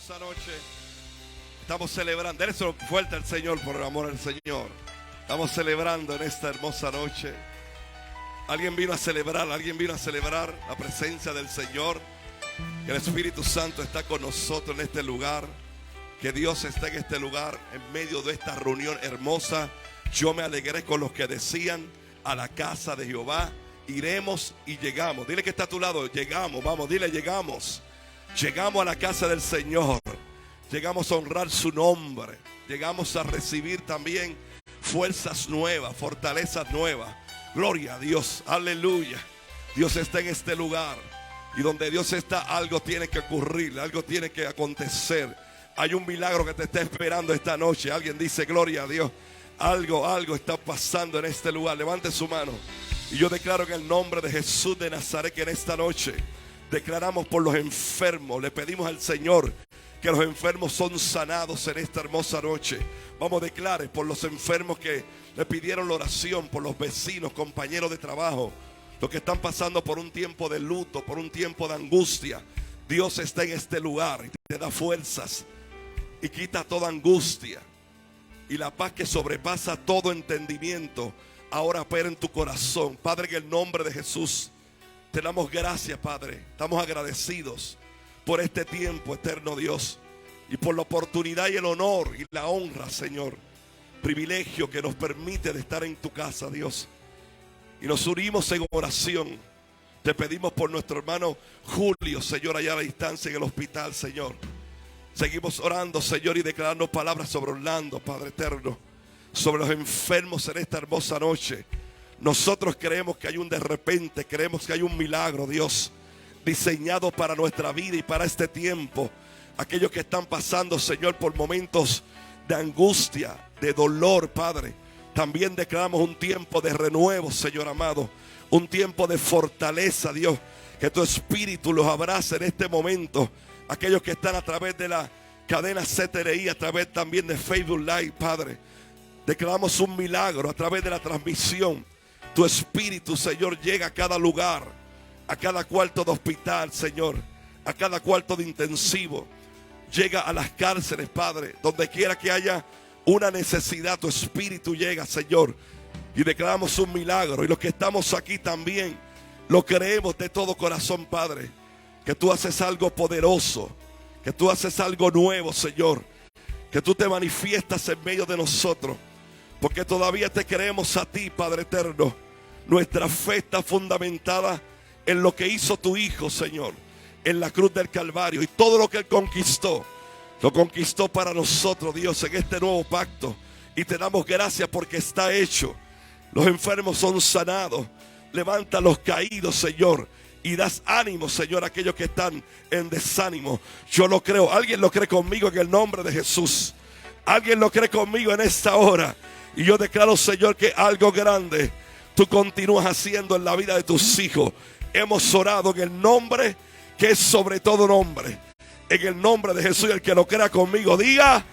hermosa noche. Estamos celebrando. Denle fuerte al Señor por el amor al Señor. Estamos celebrando en esta hermosa noche. Alguien vino a celebrar la presencia del Señor. Que el Espíritu Santo está con nosotros en este lugar. Que Dios está en este lugar en medio de esta reunión hermosa. Yo me alegré con los que decían: a la casa de Jehová iremos y llegamos. Dile que está a tu lado: llegamos, vamos, dile: llegamos. Llegamos a la casa del Señor. Llegamos a honrar su nombre. Llegamos a recibir también fuerzas nuevas, fortalezas nuevas. Gloria a Dios, aleluya. Dios está en este lugar. Y donde Dios está, algo tiene que ocurrir, algo tiene que acontecer. Hay un milagro que te está esperando esta noche. Alguien dice: gloria a Dios. Algo está pasando en este lugar. Levante su mano. Y yo declaro en el nombre de Jesús de Nazaret que en esta noche declaramos por los enfermos. Le pedimos al Señor que los enfermos son sanados en esta hermosa noche. Vamos, declare por los enfermos que le pidieron la oración, por los vecinos, compañeros de trabajo, los que están pasando por un tiempo de luto, por un tiempo de angustia. Dios está en este lugar y te da fuerzas y quita toda angustia. Y la paz que sobrepasa todo entendimiento ahora opera en tu corazón. Padre, en el nombre de Jesús te damos gracias, Padre. Estamos agradecidos por este tiempo, eterno Dios, y por la oportunidad y el honor y la honra, Señor. Privilegio que nos permite de estar en tu casa, Dios. Y nos unimos en oración. Te pedimos por nuestro hermano Julio, Señor, allá a la distancia en el hospital, Señor. Seguimos orando, Señor, y declarando palabras sobre Orlando, Padre eterno, sobre los enfermos en esta hermosa noche. Nosotros creemos que hay un de repente, creemos que hay un milagro, Dios, diseñado para nuestra vida y para este tiempo. Aquellos que están pasando, Señor, por momentos de angustia, de dolor, Padre, también declaramos un tiempo de renuevo, Señor amado, un tiempo de fortaleza, Dios, que tu Espíritu los abrace en este momento. Aquellos que están a través de la cadena CTRI, a través también de Facebook Live, Padre, declaramos un milagro a través de la transmisión. Tu Espíritu, Señor, llega a cada lugar, a cada cuarto de hospital, Señor, a cada cuarto de intensivo. Llega a las cárceles, Padre, donde quiera que haya una necesidad, tu Espíritu llega, Señor, y declaramos un milagro. Y los que estamos aquí también lo creemos de todo corazón, Padre, que tú haces algo poderoso, que tú haces algo nuevo, Señor, que tú te manifiestas en medio de nosotros, porque todavía te creemos a ti, Padre eterno. Nuestra fe está fundamentada en lo que hizo tu Hijo, Señor, en la cruz del Calvario, y todo lo que Él conquistó, lo conquistó para nosotros, Dios, en este nuevo pacto. Y te damos gracias porque está hecho. Los enfermos son sanados. Levanta a los caídos, Señor, y das ánimo, Señor, a aquellos que están en desánimo. Yo lo creo. Alguien lo cree conmigo en el nombre de Jesús. Alguien lo cree conmigo en esta hora. Y yo declaro, Señor, que algo grande tú continúas haciendo en la vida de tus hijos. Hemos orado en el nombre que es sobre todo nombre. En el nombre de Jesús. Y el que lo crea conmigo diga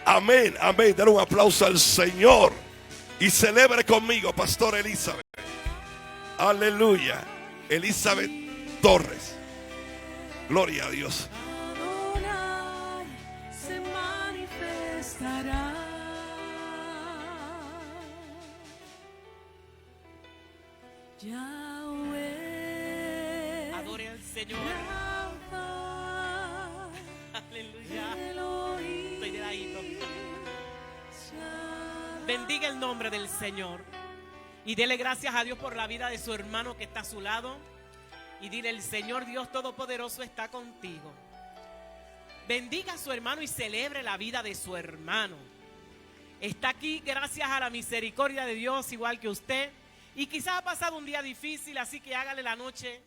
amén, amén. Den un aplauso al Señor y celebre conmigo, Pastor Elizabeth. Aleluya. Elizabeth Torres. Gloria a Dios. Adonai se manifestará. Yahweh. Adore al Señor. Rafa, Aleluya. Elohim, Estoy de ladito. Shaddai. Bendiga el nombre del Señor. Y dele gracias a Dios por la vida de su hermano que está a su lado. Y dile: el Señor Dios Todopoderoso está contigo. Bendiga a su hermano y celebre la vida de su hermano. Está aquí gracias a la misericordia de Dios, igual que usted. Y quizás ha pasado un día difícil, así que hágale la noche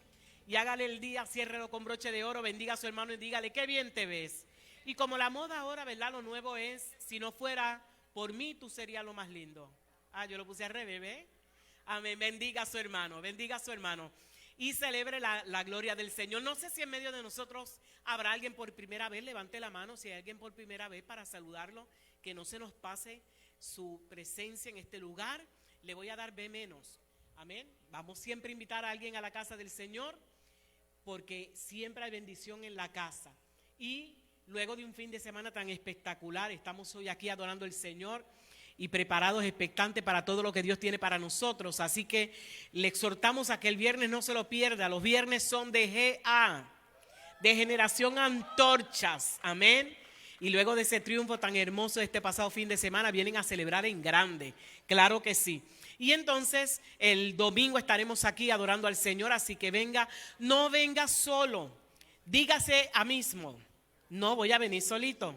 y hágale el día, ciérrelo con broche de oro, bendiga a su hermano y dígale: qué bien te ves. Y como la moda ahora, ¿verdad? Lo nuevo es: si no fuera por mí, tú serías lo más lindo. Ah, yo lo puse al revés, ¿ve? Amén. Bendiga a su hermano, bendiga a su hermano. Y celebre la gloria del Señor. No sé si en medio de nosotros habrá alguien por primera vez. Levante la mano si hay alguien por primera vez para saludarlo. Que no se nos pase su presencia en este lugar. Le voy a dar B menos. Amén. Vamos siempre a invitar a alguien a la casa del Señor, porque siempre hay bendición en la casa. Y luego de un fin de semana tan espectacular, estamos hoy aquí adorando al Señor y preparados, expectantes para todo lo que Dios tiene para nosotros. Así que le exhortamos a que el viernes no se lo pierda. Los viernes son de GA, de Generación Antorchas, amén. Y luego de ese triunfo tan hermoso de este pasado fin de semana, vienen a celebrar en grande, claro que sí. Y entonces el domingo estaremos aquí adorando al Señor, así que venga, no venga solo, dígase a mismo, no voy a venir solito,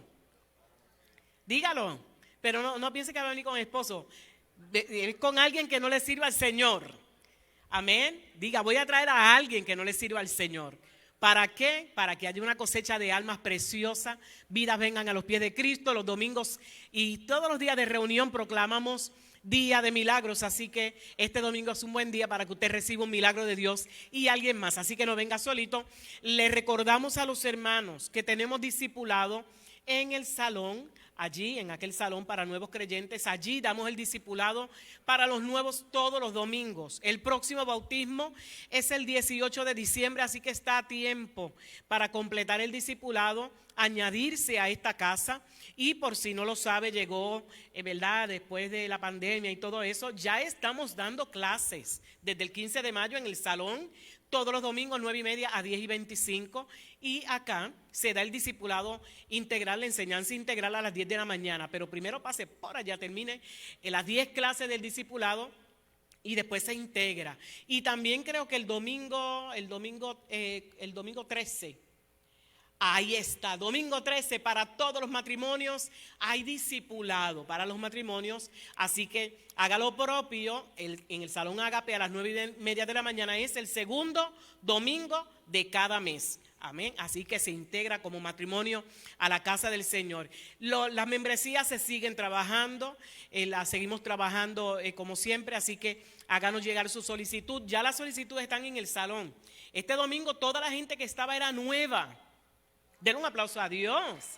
dígalo, pero no piense que va a venir con el esposo, con alguien que no le sirva al Señor, amén, diga voy a traer a alguien que no le sirva al Señor. ¿Para qué? Para que haya una cosecha de almas preciosas, vidas vengan a los pies de Cristo. Los domingos y todos los días de reunión proclamamos día de milagros, así que este domingo es un buen día para que usted reciba un milagro de Dios y alguien más, así que no venga solito. Le recordamos a los hermanos que tenemos discipulado en el salón, allí en aquel salón para nuevos creyentes, allí damos el discipulado para los nuevos todos los domingos. El próximo bautismo es el 18 de diciembre, así que está a tiempo para completar el discipulado, añadirse a esta casa. Y por si no lo sabe, llegó, ¿verdad? Después de la pandemia y todo eso, ya estamos dando clases desde el 15 de mayo en el salón, todos los domingos 9:30 a 10:25, y acá se da el discipulado integral, la enseñanza integral a las 10 de la mañana, pero primero pase por allá, termine en las 10 clases del discipulado y después se integra. Y también creo que el domingo 13, ahí está, domingo 13 para todos los matrimonios, hay discipulado para los matrimonios, así que haga lo propio en el Salón Agape a las 9:30 de la mañana, es el segundo domingo de cada mes. Amén, así que se integra como matrimonio a la casa del Señor. Las membresías se siguen trabajando, las seguimos trabajando como siempre, así que háganos llegar su solicitud. Ya las solicitudes están en el salón. Este domingo toda la gente que estaba era nueva. Den un aplauso a Dios.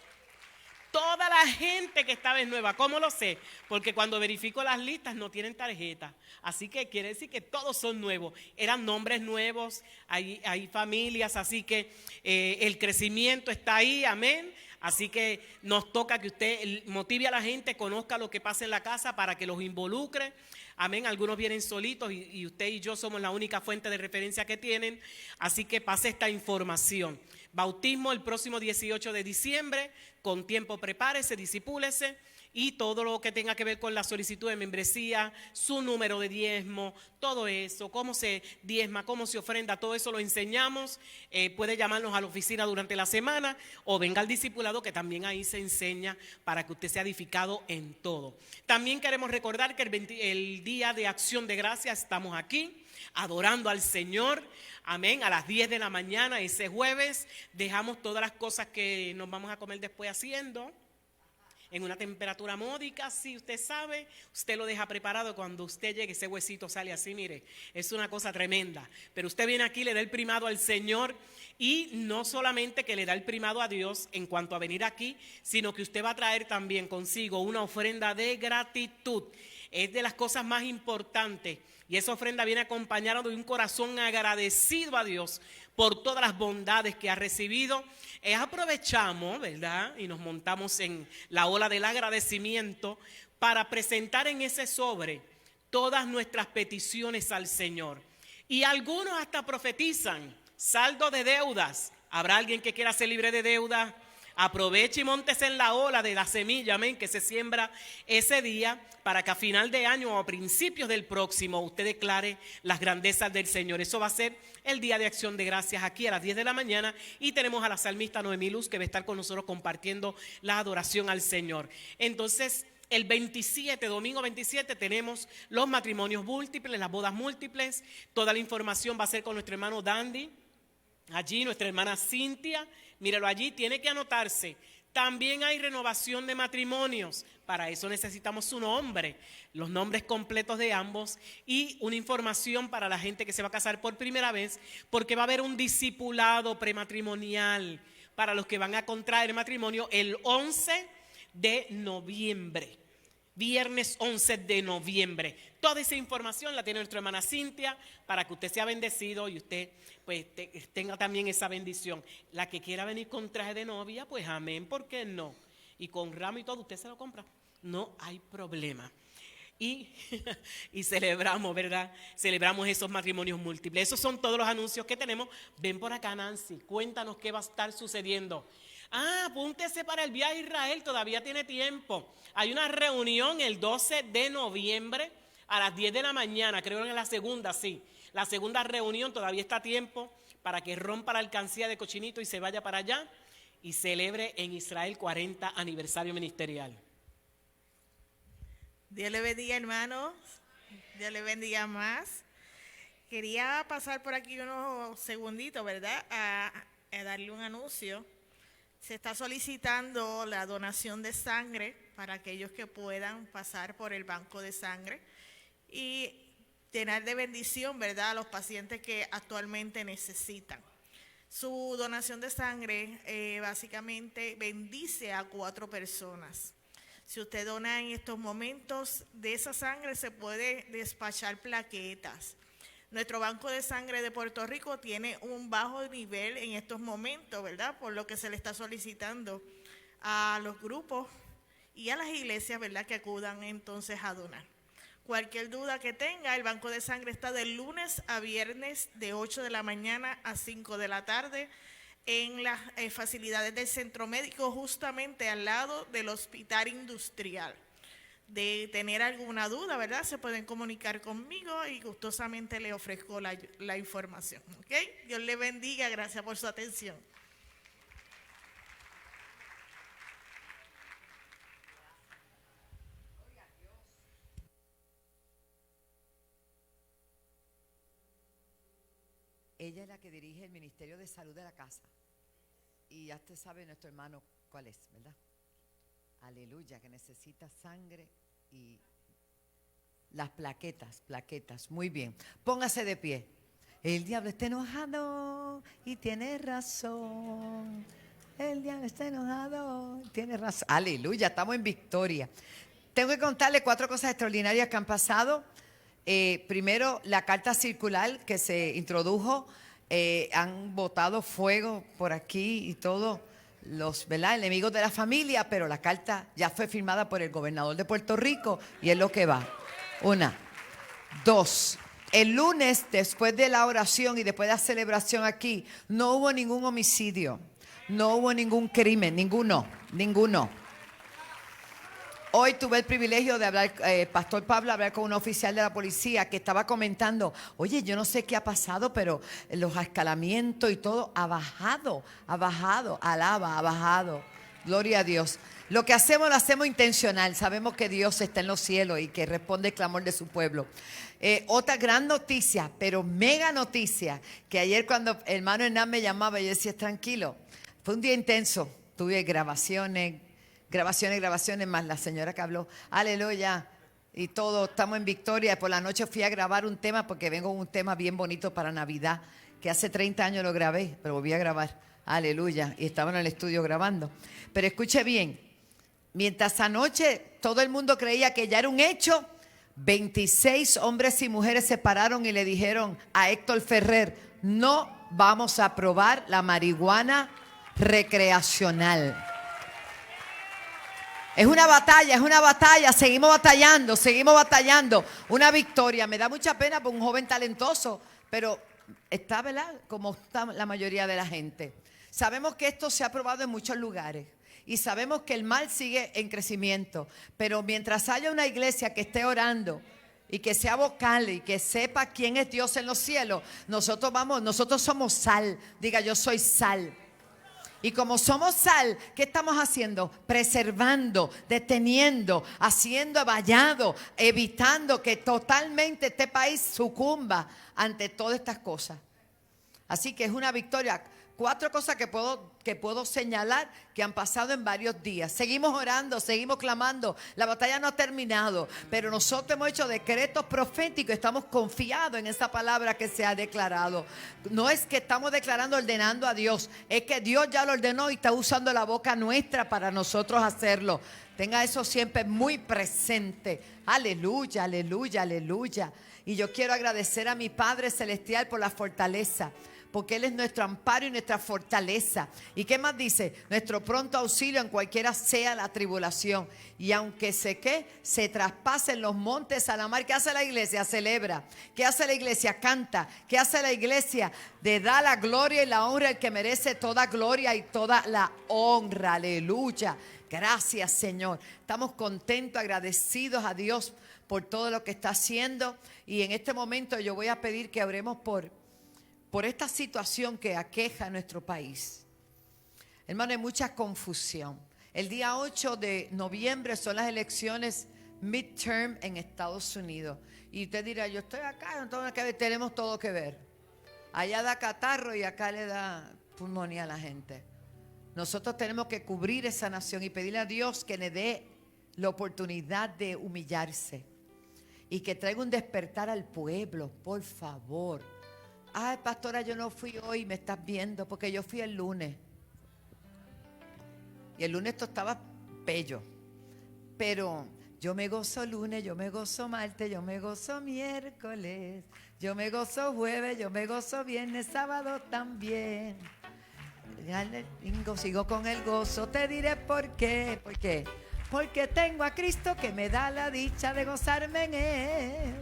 Toda la gente que estaba es nueva. ¿Cómo lo sé? Porque cuando verifico las listas no tienen tarjeta. Así que quiere decir que todos son nuevos. Eran nombres nuevos, hay familias, así que el crecimiento está ahí, amén. Así que nos toca que usted motive a la gente, conozca lo que pasa en la casa para que los involucre. Amén, algunos vienen solitos y usted y yo somos la única fuente de referencia que tienen. Así que pase esta información. Bautismo el próximo 18 de diciembre, con tiempo prepárese, disipúlese y todo lo que tenga que ver con la solicitud de membresía, su número de diezmo, todo eso, cómo se diezma, cómo se ofrenda, todo eso lo enseñamos. Puede llamarnos a la oficina durante la semana o venga al discipulado que también ahí se enseña para que usted sea edificado en todo. También queremos recordar que el día de Acción de Gracias estamos aquí adorando al Señor, amén, a las 10 de la mañana ese jueves. Dejamos todas las cosas que nos vamos a comer después haciendo en una temperatura módica, si usted sabe, usted lo deja preparado. Cuando usted llegue ese huesito sale así, mire, es una cosa tremenda. Pero usted viene aquí, le da el primado al Señor, y no solamente que le da el primado a Dios en cuanto a venir aquí, sino que usted va a traer también consigo una ofrenda de gratitud. Es de las cosas más importantes. Y esa ofrenda viene acompañada de un corazón agradecido a Dios por todas las bondades que ha recibido. Aprovechamos, ¿verdad? Y nos montamos en la ola del agradecimiento para presentar en ese sobre todas nuestras peticiones al Señor. Y algunos hasta profetizan saldo de deudas. ¿Habrá alguien que quiera ser libre de deuda? Aproveche y móntese en la ola de la semilla, amén, que se siembra ese día para que a final de año o a principios del próximo usted declare las grandezas del Señor. Eso va a ser el día de Acción de Gracias aquí a las 10 de la mañana y tenemos a la salmista Noemí Luz que va a estar con nosotros compartiendo la adoración al Señor. Entonces, el 27, domingo 27, tenemos los matrimonios múltiples, las bodas múltiples. Toda la información va a ser con nuestro hermano Dandy. Allí nuestra hermana Cintia, míralo allí, tiene que anotarse. También hay renovación de matrimonios. Para eso necesitamos su nombre, los nombres completos de ambos y una información para la gente que se va a casar por primera vez, porque va a haber un discipulado prematrimonial para los que van a contraer matrimonio el 11 de noviembre. viernes 11 de noviembre. Toda esa información la tiene nuestra hermana Cintia para que usted sea bendecido y usted pues tenga también esa bendición. La que quiera venir con traje de novia, pues amén, ¿por qué no? Y con ramo y todo, usted se lo compra. No hay problema. Y celebramos, ¿verdad? Celebramos esos matrimonios múltiples. Esos son todos los anuncios que tenemos. Ven por acá, Nancy, cuéntanos qué va a estar sucediendo. Apúntese para el viaje a Israel, todavía tiene tiempo. Hay una reunión el 12 de noviembre a las 10 de la mañana, creo que es la segunda, sí. La segunda reunión, todavía está a tiempo para que rompa la alcancía de Cochinito y se vaya para allá y celebre en Israel 40 aniversario ministerial. Dios le bendiga, hermanos. Dios le bendiga más. Quería pasar por aquí unos segunditos, ¿verdad? A darle un anuncio. Se está solicitando la donación de sangre para aquellos que puedan pasar por el banco de sangre y llenar de bendición, ¿verdad?, a los pacientes que actualmente necesitan. Su donación de sangre básicamente bendice a 4 personas. Si usted dona en estos momentos, de esa sangre se puede despachar plaquetas. Nuestro Banco de Sangre de Puerto Rico tiene un bajo nivel en estos momentos, ¿verdad? Por lo que se le está solicitando a los grupos y a las iglesias, ¿verdad?, que acudan entonces a donar. Cualquier duda que tenga, el Banco de Sangre está de lunes a viernes de 8 de la mañana a 5 de la tarde en las facilidades del centro médico, justamente al lado del hospital industrial. De tener alguna duda, ¿verdad?, se pueden comunicar conmigo y gustosamente le ofrezco la información. ¿Ok? Dios le bendiga, gracias por su atención. Ella es la que dirige el Ministerio de Salud de la casa. Y ya usted sabe nuestro hermano cuál es, ¿verdad? Aleluya, que necesita sangre y las plaquetas. Muy bien, póngase de pie. El diablo está enojado y tiene razón. El diablo está enojado y tiene razón. Aleluya, estamos en victoria. Tengo que contarle 4 cosas extraordinarias que han pasado. Primero, la carta circular que se introdujo, han botado fuego por aquí y todo los, ¿verdad?, enemigos de la familia, pero la carta ya fue firmada por el gobernador de Puerto Rico y es lo que va. 1. 2. El lunes, después de la oración y después de la celebración aquí, no hubo ningún homicidio, no hubo ningún crimen, ninguno. Hoy tuve el privilegio de hablar, Pastor Pablo, hablar con un oficial de la policía que estaba comentando, oye, yo no sé qué ha pasado, pero los escalamientos y todo ha bajado, alaba, ha bajado. Gloria a Dios. Lo que hacemos lo hacemos intencional. Sabemos que Dios está en los cielos y que responde el clamor de su pueblo. Otra gran noticia, pero mega noticia, que ayer cuando el hermano Hernán me llamaba, yo decía, tranquilo, fue un día intenso. Tuve grabaciones, más la señora que habló, aleluya, y todo, estamos en victoria. Por la noche fui a grabar un tema, porque vengo con un tema bien bonito para Navidad, que hace 30 años lo grabé, pero volví a grabar, aleluya, y estaba en el estudio grabando. Pero escuche bien, mientras anoche todo el mundo creía que ya era un hecho, 26 hombres y mujeres se pararon y le dijeron a Héctor Ferrer, no vamos a aprobar la marihuana recreacional. Es una batalla, seguimos batallando, una victoria. Me da mucha pena por un joven talentoso, pero está, ¿verdad?, como está la mayoría de la gente. Sabemos que esto se ha aprobado en muchos lugares y sabemos que el mal sigue en crecimiento, pero mientras haya una iglesia que esté orando y que sea vocal y que sepa quién es Dios en los cielos, nosotros somos sal. Diga, yo soy sal. Y como somos sal, ¿qué estamos haciendo? Preservando, deteniendo, haciendo vallado, evitando que totalmente este país sucumba ante todas estas cosas. Así que es una victoria. 4 cosas que puedo señalar que han pasado en varios días. Seguimos orando, seguimos clamando. La batalla no ha terminado, pero nosotros hemos hecho decretos proféticos. Estamos confiados en esa palabra que se ha declarado. No es que estamos declarando, ordenando a Dios. Es que Dios ya lo ordenó y está usando la boca nuestra para nosotros hacerlo. Tenga eso siempre muy presente. Aleluya, aleluya, aleluya. Y yo quiero agradecer a mi Padre Celestial por la fortaleza, porque Él es nuestro amparo y nuestra fortaleza. ¿Y qué más dice? Nuestro pronto auxilio en cualquiera sea la tribulación. Y aunque se traspasen los montes a la mar, ¿qué hace la iglesia? Celebra. ¿Qué hace la iglesia? Canta. ¿Qué hace la iglesia? Le da la gloria y la honra al que merece toda gloria y toda la honra. Aleluya. Gracias, Señor. Estamos contentos, agradecidos a Dios por todo lo que está haciendo. Y en este momento yo voy a pedir que oremos por esta situación que aqueja a nuestro país. Hermano, hay mucha confusión. El día 8 de noviembre son las elecciones midterm en Estados Unidos. Y usted dirá, yo estoy acá, entonces tenemos todo que ver. Allá da catarro y acá le da pulmonía a la gente. Nosotros tenemos que cubrir esa nación y pedirle a Dios que le dé la oportunidad de humillarse y que traiga un despertar al pueblo, por favor. Ay, pastora, yo no fui hoy, me estás viendo, porque yo fui el lunes. Y el lunes esto estaba bello. Pero yo me gozo lunes, yo me gozo martes, yo me gozo miércoles, yo me gozo jueves, yo me gozo viernes, sábado también. Sigo con el gozo, te diré por qué. ¿Por qué? Porque tengo a Cristo que me da la dicha de gozarme en Él.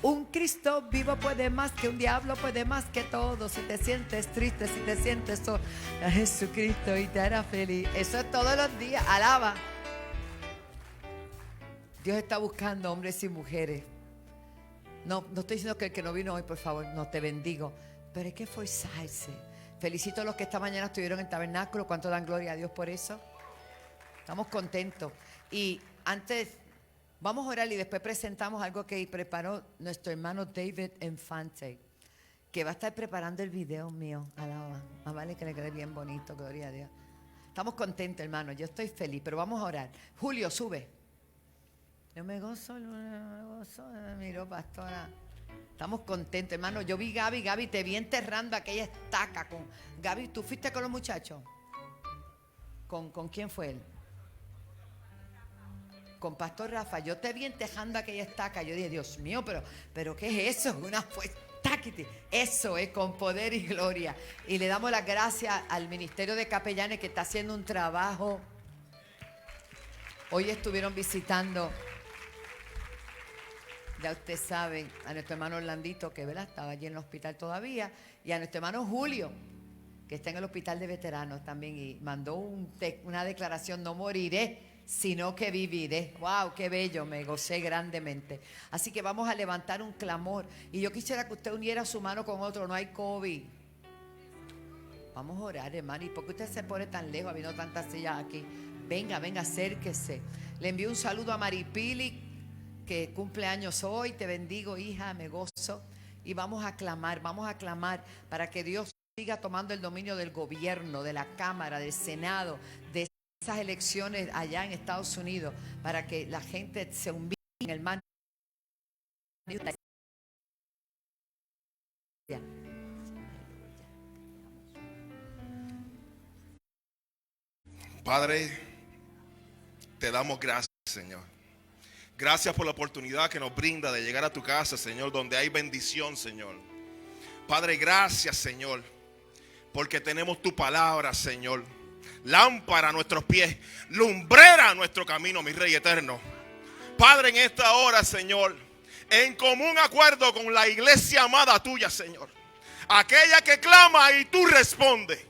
Un Cristo vivo puede más que un diablo, puede más que todo. Si te sientes triste, si te sientes solo, a Jesucristo y te hará feliz. Eso es todos los días, alaba. Dios está buscando hombres y mujeres. No estoy diciendo que el que no vino hoy, por favor, no te bendigo, pero hay que esforzarse. Felicito a los que esta mañana estuvieron en tabernáculo. ¿Cuánto dan gloria a Dios por eso? Estamos contentos. Y antes vamos a orar y después presentamos algo que preparó nuestro hermano David Infante, que va a estar preparando el video mío. Alaba. Más vale que le quede bien bonito, gloria a Dios. Estamos contentos, hermano. Yo estoy feliz, pero vamos a orar. Julio, sube. Yo me gozo, miro, pastora. Estamos contentos, hermano. Yo vi Gaby, te vi enterrando aquella estaca con Gaby. ¿Tú fuiste con los muchachos? ¿Con quién fue él? Con Pastor Rafa. Yo te vi enterrando aquella estaca. Yo dije, Dios mío, pero ¿qué es eso? Una estaquiti. Eso es con poder y gloria. Y le damos las gracias al Ministerio de Capellanes que está haciendo un trabajo. Hoy estuvieron visitando, ya usted sabe, a nuestro hermano Orlandito, que ¿verdad? Estaba allí en el hospital todavía, y a nuestro hermano Julio, que está en el hospital de veteranos también, y mandó una declaración: no moriré, sino que viviré. ¡Wow! ¡Qué bello! Me gocé grandemente. Así que vamos a levantar un clamor, y yo quisiera que usted uniera su mano con otro. No hay COVID. Vamos a orar, hermano. ¿Y por qué usted se pone tan lejos habiendo tantas sillas aquí? Venga, acérquese. Le envío un saludo a Maripili, que cumple años hoy. Te bendigo, hija, me gozo. Y vamos a clamar para que Dios siga tomando el dominio del gobierno, de la Cámara, del Senado, de esas elecciones allá en Estados Unidos, para que la gente se ubique en el mano. Padre, te damos gracias, Señor. Gracias por la oportunidad que nos brinda de llegar a tu casa, Señor, donde hay bendición, Señor. Padre, gracias, Señor, porque tenemos tu palabra, Señor. Lámpara a nuestros pies, lumbrera a nuestro camino, mi Rey eterno. Padre, en esta hora, Señor, en común acuerdo con la iglesia amada tuya, Señor, aquella que clama y tú respondes.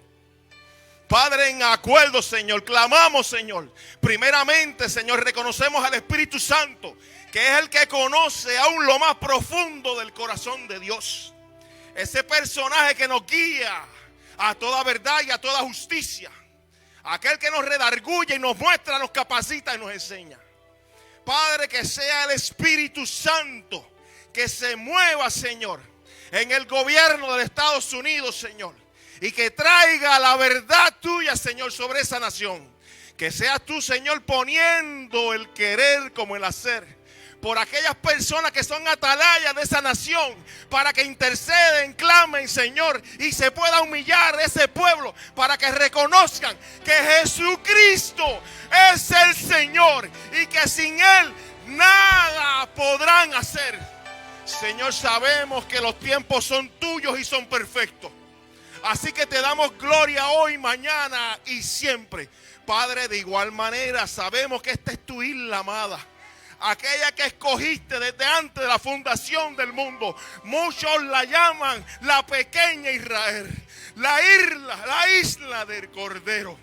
Padre, en acuerdo, Señor, clamamos, Señor. Primeramente, Señor, reconocemos al Espíritu Santo, que es el que conoce aún lo más profundo del corazón de Dios. Ese personaje que nos guía a toda verdad y a toda justicia. Aquel que nos redarguye y nos muestra, nos capacita y nos enseña. Padre, que sea el Espíritu Santo que se mueva, Señor, en el gobierno de Estados Unidos, Señor. Y que traiga la verdad tuya, Señor, sobre esa nación. Que seas tú, Señor, poniendo el querer como el hacer por aquellas personas que son atalayas de esa nación, para que interceden, clamen, Señor, y se pueda humillar ese pueblo, para que reconozcan que Jesucristo es el Señor y que sin Él nada podrán hacer. Señor, sabemos que los tiempos son tuyos y son perfectos. Así que te damos gloria hoy, mañana y siempre. Padre, de igual manera sabemos que esta es tu isla amada, aquella que escogiste desde antes de la fundación del mundo. Muchos la llaman la pequeña Israel, la isla del Cordero.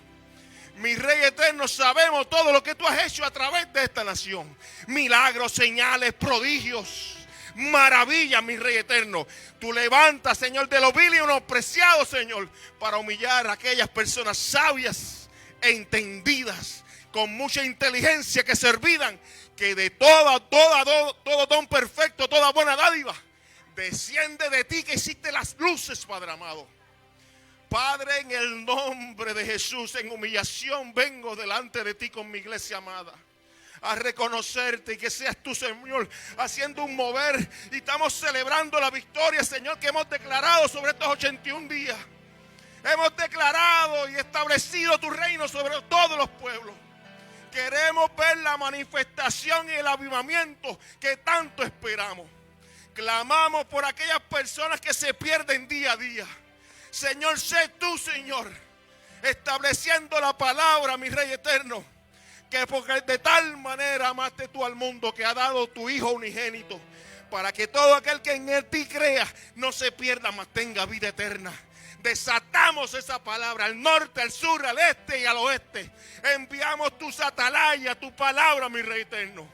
Mi Rey eterno, sabemos todo lo que tú has hecho a través de esta nación. Milagros, señales, prodigios, maravillas, mi Rey eterno. Tú levantas, Señor, de los viles y unos preciados, Señor, para humillar a aquellas personas sabias e entendidas, con mucha inteligencia, que se olvidan que de todo don perfecto, toda buena dádiva, desciende de ti, que hiciste las luces, Padre amado. Padre, en el nombre de Jesús, en humillación vengo delante de ti con mi iglesia amada, a reconocerte, y que seas tú, Señor, haciendo un mover. Y estamos celebrando la victoria, Señor, que hemos declarado sobre estos 81 días. Hemos declarado y establecido tu reino sobre todos los pueblos. Queremos ver la manifestación y el avivamiento que tanto esperamos. Clamamos por aquellas personas que se pierden día a día. Señor, sé tú, Señor, estableciendo la palabra, mi Rey eterno, que porque de tal manera amaste tú al mundo, que ha dado tu Hijo unigénito, para que todo aquel que en ti crea no se pierda, mas tenga vida eterna. Desatamos esa palabra al norte, al sur, al este y al oeste. Enviamos tus atalayas, tu palabra, mi Rey eterno.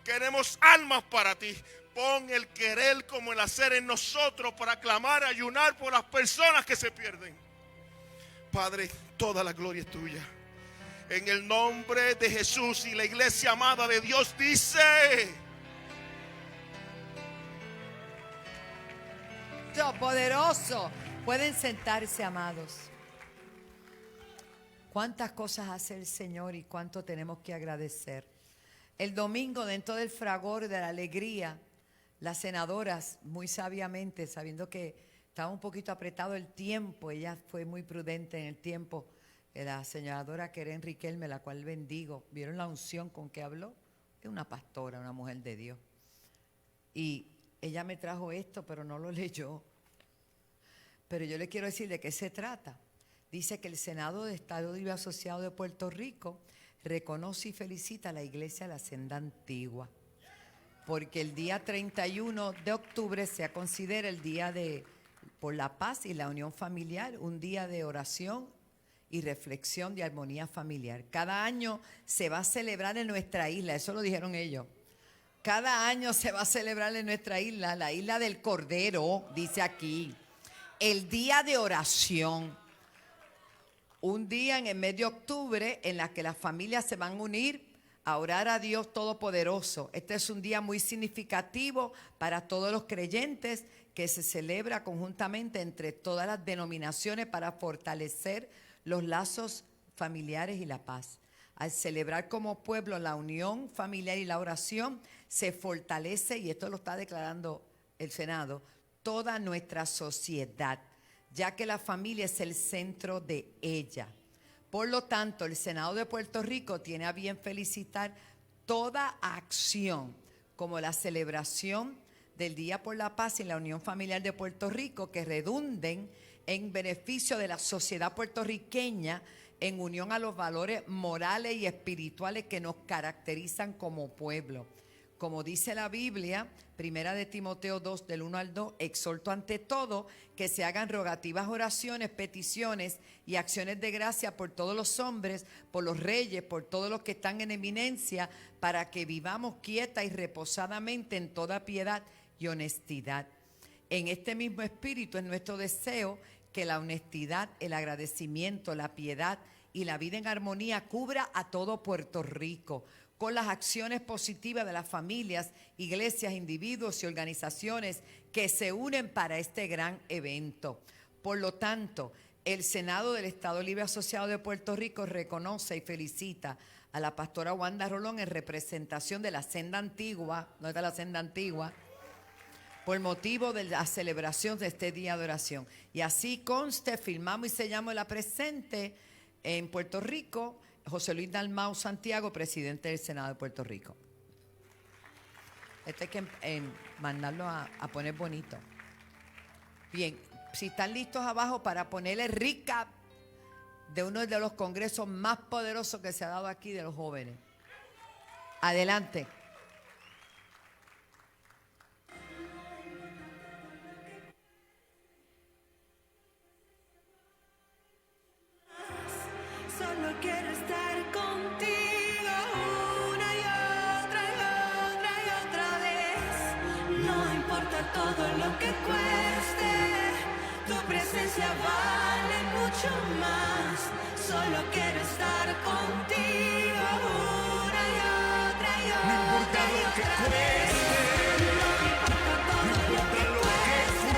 Queremos almas para ti. Pon el querer como el hacer en nosotros, para clamar, ayunar por las personas que se pierden. Padre, toda la gloria es tuya. En el nombre de Jesús, y la iglesia amada de Dios dice: Dios poderoso. Pueden sentarse, amados. Cuántas cosas hace el Señor y cuánto tenemos que agradecer. El domingo, dentro del fragor de la alegría, las senadoras, muy sabiamente, sabiendo que estaba un poquito apretado el tiempo, ella fue muy prudente en el tiempo, la senadora Keren Riquelme, la cual bendigo. ¿Vieron la unción con que habló? Es una pastora, una mujer de Dios. Y ella me trajo esto, pero no lo leyó. Pero yo le quiero decir de qué se trata. Dice que el Senado de Estado Libre Asociado de Puerto Rico reconoce y felicita a la Iglesia de la Senda Antigua, porque el día 31 de octubre se considera el día por la paz y la unión familiar, un día de oración y reflexión de armonía familiar. Cada año se va a celebrar en nuestra isla, eso lo dijeron ellos. Cada año se va a celebrar en nuestra isla, la isla del Cordero, dice aquí, el día de oración. Un día en el mes de octubre en la que las familias se van a unir a orar a Dios Todopoderoso. Este es un día muy significativo para todos los creyentes, que se celebra conjuntamente entre todas las denominaciones para fortalecer los lazos familiares y la paz. Al celebrar como pueblo la unión familiar y la oración, se fortalece, y esto lo está declarando el Senado, toda nuestra sociedad, ya que la familia es el centro de ella. Por lo tanto, el Senado de Puerto Rico tiene a bien felicitar toda acción, como la celebración del Día por la Paz y la Unión Familiar de Puerto Rico, que redunden en beneficio de la sociedad puertorriqueña, en unión a los valores morales y espirituales que nos caracterizan como pueblo. Como dice la Biblia, Primera de Timoteo 2, del 1 al 2, exhorto ante todo que se hagan rogativas, oraciones, peticiones y acciones de gracia por todos los hombres, por los reyes, por todos los que están en eminencia, para que vivamos quieta y reposadamente en toda piedad y honestidad. En este mismo espíritu es nuestro deseo que la honestidad, el agradecimiento, la piedad y la vida en armonía cubra a todo Puerto Rico, con las acciones positivas de las familias, iglesias, individuos y organizaciones que se unen para este gran evento. Por lo tanto, el Senado del Estado Libre Asociado de Puerto Rico reconoce y felicita a la pastora Wanda Rolón en representación de la Senda Antigua, ¿no está la Senda Antigua?, por motivo de la celebración de este día de oración. Y así conste, firmamos y sellamos la presente en Puerto Rico, José Luis Dalmau Santiago, presidente del Senado de Puerto Rico. Esto hay que mandarlo a poner bonito. Bien, si están listos abajo para poner el recap de uno de los congresos más poderosos que se ha dado aquí de los jóvenes. Adelante. Solo quiero estar contigo una y otra vez. No importa todo lo que cueste, tu presencia vale mucho más. Solo quiero estar contigo una y otra vez. No importa todo lo que cueste,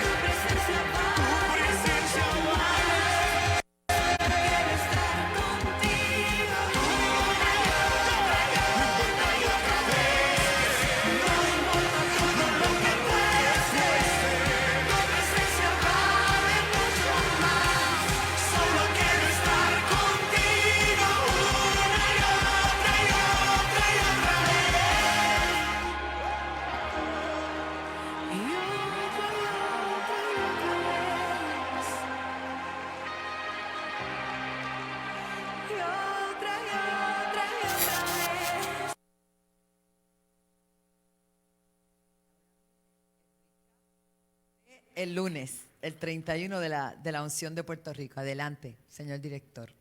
tu presencia vale mucho más. Quiero estar contigo una y otra vez. No importa todo lo que cueste, tu presencia vale mucho más. Solo quiero estar contigo una y otra vez. Y otra vez. El lunes, el 31 de la unción de Puerto Rico. Adelante, señor director.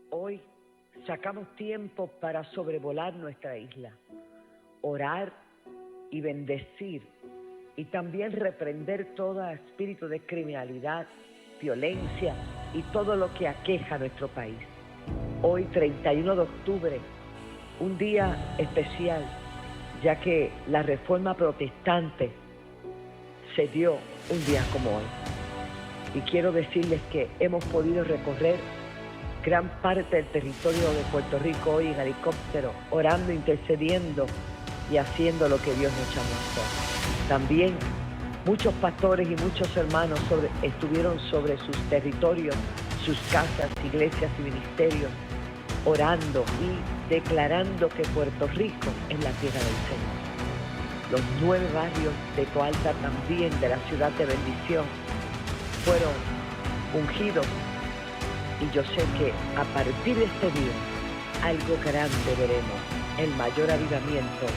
Hoy sacamos tiempo para sobrevolar nuestra isla, orar y bendecir, y también reprender todo espíritu de criminalidad, violencia y todo lo que aqueja a nuestro país. Hoy, 31 de octubre, un día especial, ya que la reforma protestante se dio un día como hoy. Y quiero decirles que hemos podido recorrer gran parte del territorio de Puerto Rico hoy en helicóptero, orando, intercediendo y haciendo lo que Dios nos llamó a hacer. También muchos pastores y muchos hermanos estuvieron sobre sus territorios, sus casas, iglesias y ministerios, orando y declarando que Puerto Rico es la tierra del Señor. Los 9 barrios de Toalta, también de la ciudad de bendición, fueron ungidos, y yo sé que a partir de este día algo grande veremos, el mayor avivamiento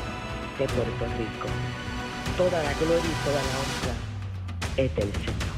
de Puerto Rico. Toda la gloria y toda la honra es del Señor.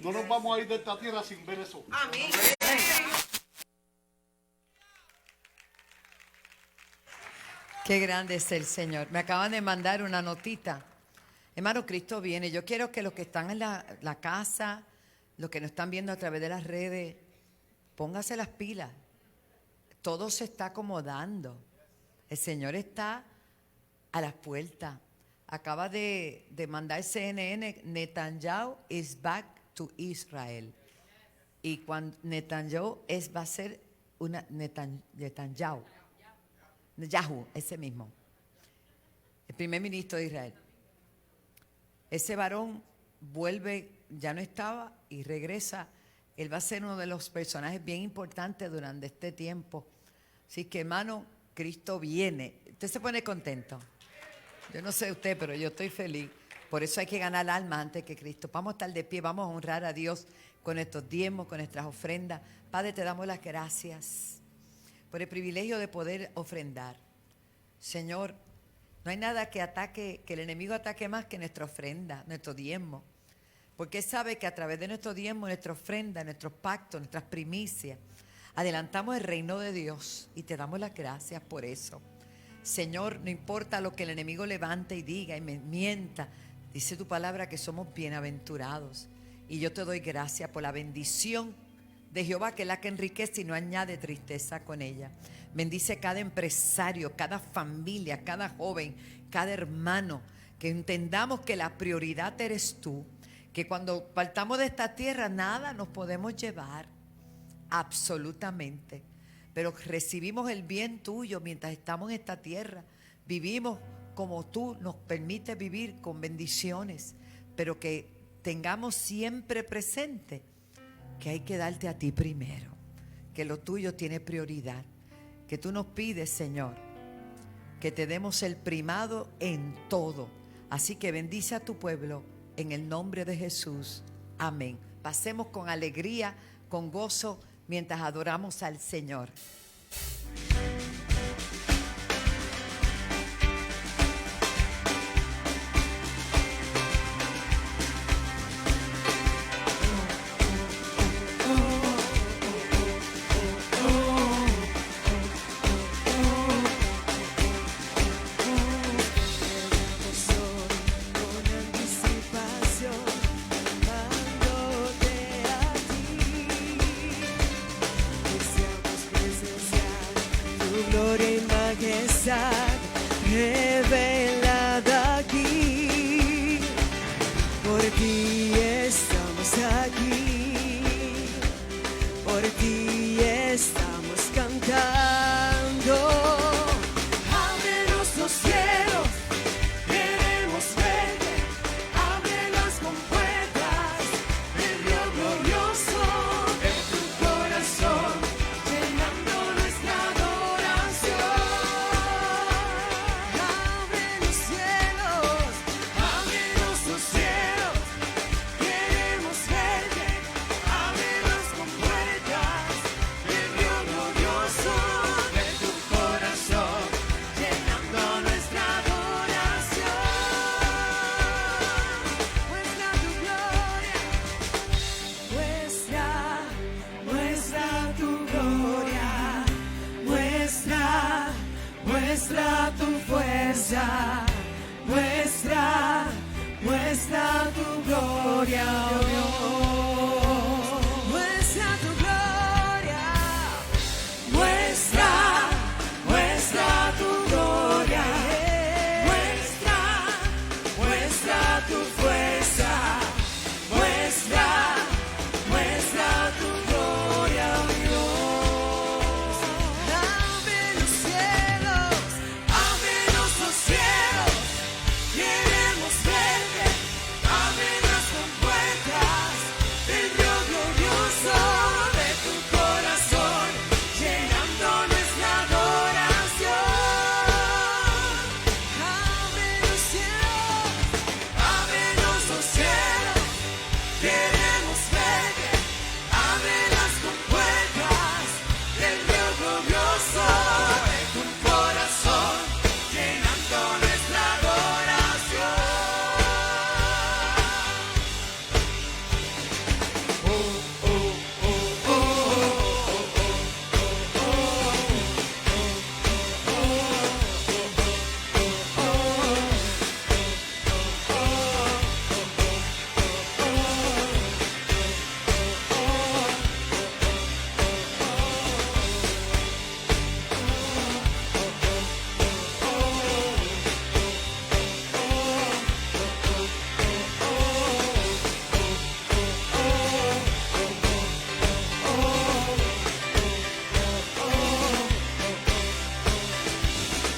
No nos vamos a ir de esta tierra sin ver eso. Amén. Qué grande es el Señor. Me acaban de mandar una notita. Hermano, Cristo viene. Yo quiero que los que están en la casa, los que nos están viendo a través de las redes, pónganse las pilas. Todo se está acomodando. El Señor está a las puertas. Acaba de mandar CNN, Netanyahu is back to Israel. Y cuando Netanyahu va a ser una Netanyahu, ese mismo, el primer ministro de Israel. Ese varón vuelve, ya no estaba y regresa. Él va a ser uno de los personajes bien importantes durante este tiempo. Así que, hermano, Cristo viene. Usted se pone contento. Yo no sé usted, pero yo estoy feliz. Por eso hay que ganar almas antes que Cristo. Vamos a estar de pie, vamos a honrar a Dios con nuestros diezmos, con nuestras ofrendas. Padre, te damos las gracias por el privilegio de poder ofrendar. Señor, no hay nada que el enemigo ataque más que nuestra ofrenda, nuestro diezmo. Porque Él sabe que a través de nuestro diezmo, nuestra ofrenda, nuestros pactos, nuestras primicias, adelantamos el reino de Dios y te damos las gracias por eso. Señor, no importa lo que el enemigo levante y diga y me mienta, dice tu palabra que somos bienaventurados. Y yo te doy gracias por la bendición de Jehová, que es la que enriquece y no añade tristeza con ella. Bendice cada empresario, cada familia, cada joven, cada hermano, que entendamos que la prioridad eres tú, que cuando partamos de esta tierra nada nos podemos llevar, absolutamente, pero recibimos el bien tuyo mientras estamos en esta tierra, vivimos como tú nos permites vivir, con bendiciones, pero que tengamos siempre presente que hay que darte a ti primero, que lo tuyo tiene prioridad, que tú nos pides, Señor, que te demos el primado en todo. Así que bendice a tu pueblo en el nombre de Jesús. Amén. Pasemos con alegría, con gozo, mientras adoramos al Señor. Gloria y majestad revelada aquí, por ti estamos aquí, por ti estamos cantando. Ábrenos los cielos, queremos verte, abre las compuertas del río glorioso de tu corazón, llenando nuestra adoración. Abre los cielos, queremos verte, abre las compuertas del río glorioso de tu corazón, llenando nuestra adoración. Muestra tu gloria, muestra tu gloria, muestra tu fuerza, muestra tu gloria, oh Dios. Muestra tu gloria, muestra tu gloria, muestra tu fuerza, muestra tu gloria, oh Dios. Ábrenos los cielos, queremos verte, abre las compuertas del río glorioso de tu corazón, llenando nuestra adoración. Ábrenos los cielos, queremos verte, abre las compuertas del río glorioso de tu corazón, llenando nuestra adoración.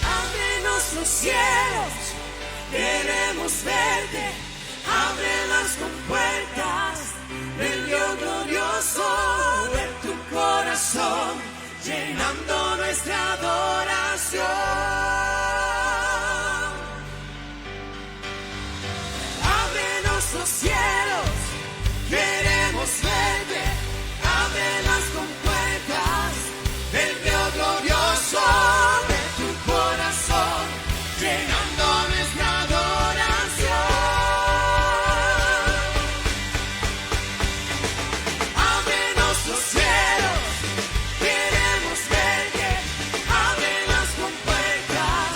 Ábrenos los cielos, queremos verte, abre las compuertas del río glorioso de tu corazón, llenando nuestra adoración. Ábrenos los cielos, queremos verte. Abre las compuertas del río glorioso de tu corazón, llenando nuestra adoración. Ábrenos los cielos, queremos verte. Abre las compuertas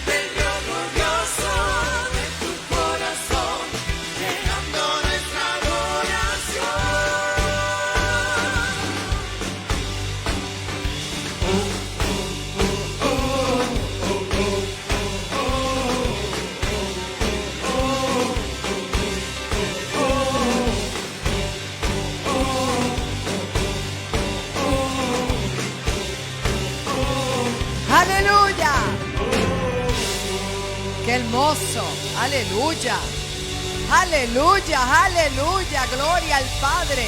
del río glorioso de tu corazón, llenando nuestra adoración. ¡Aleluya! ¡Qué hermoso! ¡Aleluya! ¡Aleluya! ¡Aleluya! Gloria al Padre,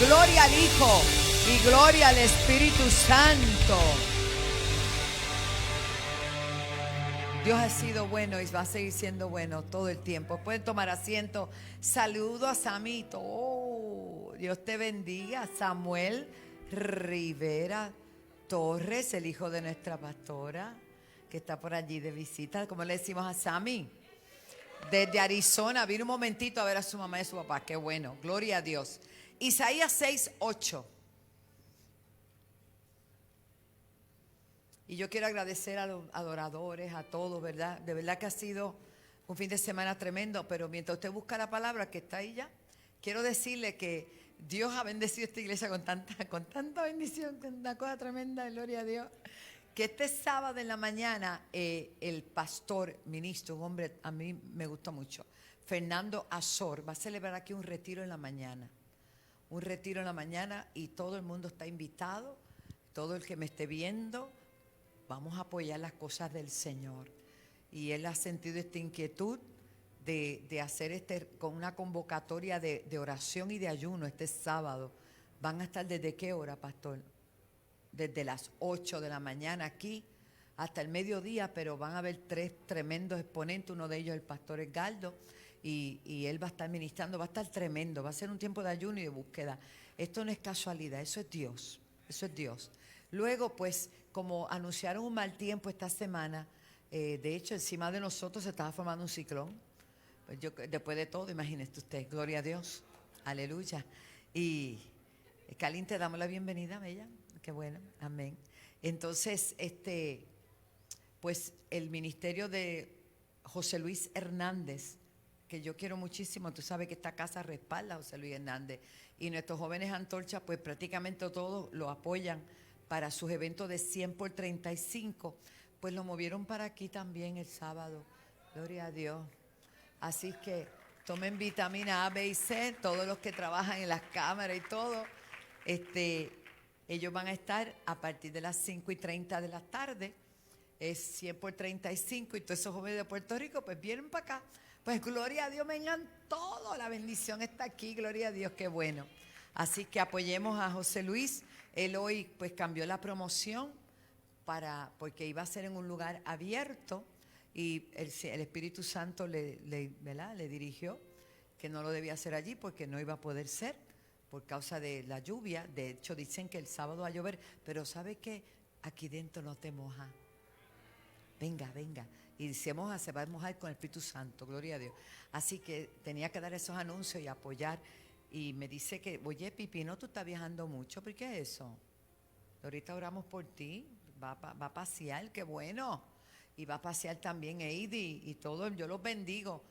gloria al Hijo y gloria al Espíritu Santo. Dios ha sido bueno y va a seguir siendo bueno todo el tiempo. Pueden tomar asiento. Saludo a Samito. Oh, Dios te bendiga. Samuel Rivera Torres, el hijo de nuestra pastora, que está por allí de visita. ¿Cómo le decimos a Sammy? Desde Arizona. Vino un momentito a ver a su mamá y a su papá. Qué bueno. Gloria a Dios. Isaías 6:8. Y yo quiero agradecer a los adoradores, a todos, ¿verdad? De verdad que ha sido un fin de semana tremendo, pero mientras usted busca la palabra que está ahí ya, quiero decirle que Dios ha bendecido esta iglesia con tanta bendición, con una cosa tremenda, gloria a Dios, que este sábado en la mañana el pastor, ministro, un hombre a mí me gusta mucho, Fernando Azor, va a celebrar aquí un retiro en la mañana. Un retiro en la mañana y todo el mundo está invitado, todo el que me esté viendo. Vamos a apoyar las cosas del Señor. Y él ha sentido esta inquietud de hacer con una convocatoria de oración y de ayuno este sábado. ¿Van a estar desde qué hora, pastor? Desde las 8 de la mañana aquí hasta el mediodía, pero van a haber 3 tremendos exponentes. Uno de ellos el pastor Edgardo y él va a estar ministrando. Va a estar tremendo, va a ser un tiempo de ayuno y de búsqueda. Esto no es casualidad, eso es Dios, eso es Dios. Luego, pues, como anunciaron un mal tiempo esta semana, de hecho, encima de nosotros se estaba formando un ciclón. Pues después de todo, imagínese usted, gloria a Dios, aleluya. Y Kalin, te damos la bienvenida, Bella. Qué bueno, amén. Entonces, pues el ministerio de José Luis Hernández, que yo quiero muchísimo, tú sabes que esta casa respalda a José Luis Hernández, y nuestros jóvenes antorchas, pues prácticamente todos lo apoyan para sus eventos de 100 por 35, pues lo movieron para aquí también el sábado, gloria a Dios. Así que tomen vitamina A, B y C, todos los que trabajan en las cámaras y todo, ellos van a estar a partir de las 5:30 de la tarde, es 100 por 35, y todos esos jóvenes de Puerto Rico pues vienen para acá, pues gloria a Dios, vengan todos, la bendición está aquí, gloria a Dios, qué bueno. Así que apoyemos a José Luis. Él hoy pues cambió la promoción porque iba a ser en un lugar abierto y el Espíritu Santo le dirigió que no lo debía hacer allí porque no iba a poder ser por causa de la lluvia. De hecho dicen que el sábado va a llover, pero ¿sabe qué? Aquí dentro no te moja. Venga. Y se va a mojar con el Espíritu Santo, gloria a Dios. Así que tenía que dar esos anuncios y apoyar. Y me dice que, oye, Pipino, tú estás viajando mucho, ¿por qué es eso? Ahorita oramos por ti, va a pasear, qué bueno. Y va a pasear también Eidi y todo, yo los bendigo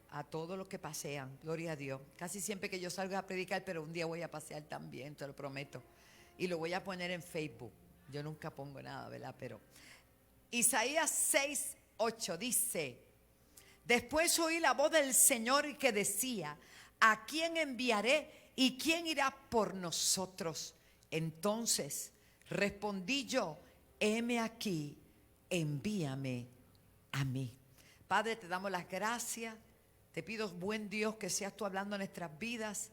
a todos los que pasean, gloria a Dios. Casi siempre que yo salgo a predicar, pero un día voy a pasear también, te lo prometo. Y lo voy a poner en Facebook, yo nunca pongo nada, ¿verdad? Pero Isaías 6:8 dice, después oí la voz del Señor que decía, ¿a quién enviaré y quién irá por nosotros? Entonces respondí yo, heme aquí, envíame a mí. Padre, te damos las gracias. Te pido, buen Dios, que seas tú hablando en nuestras vidas,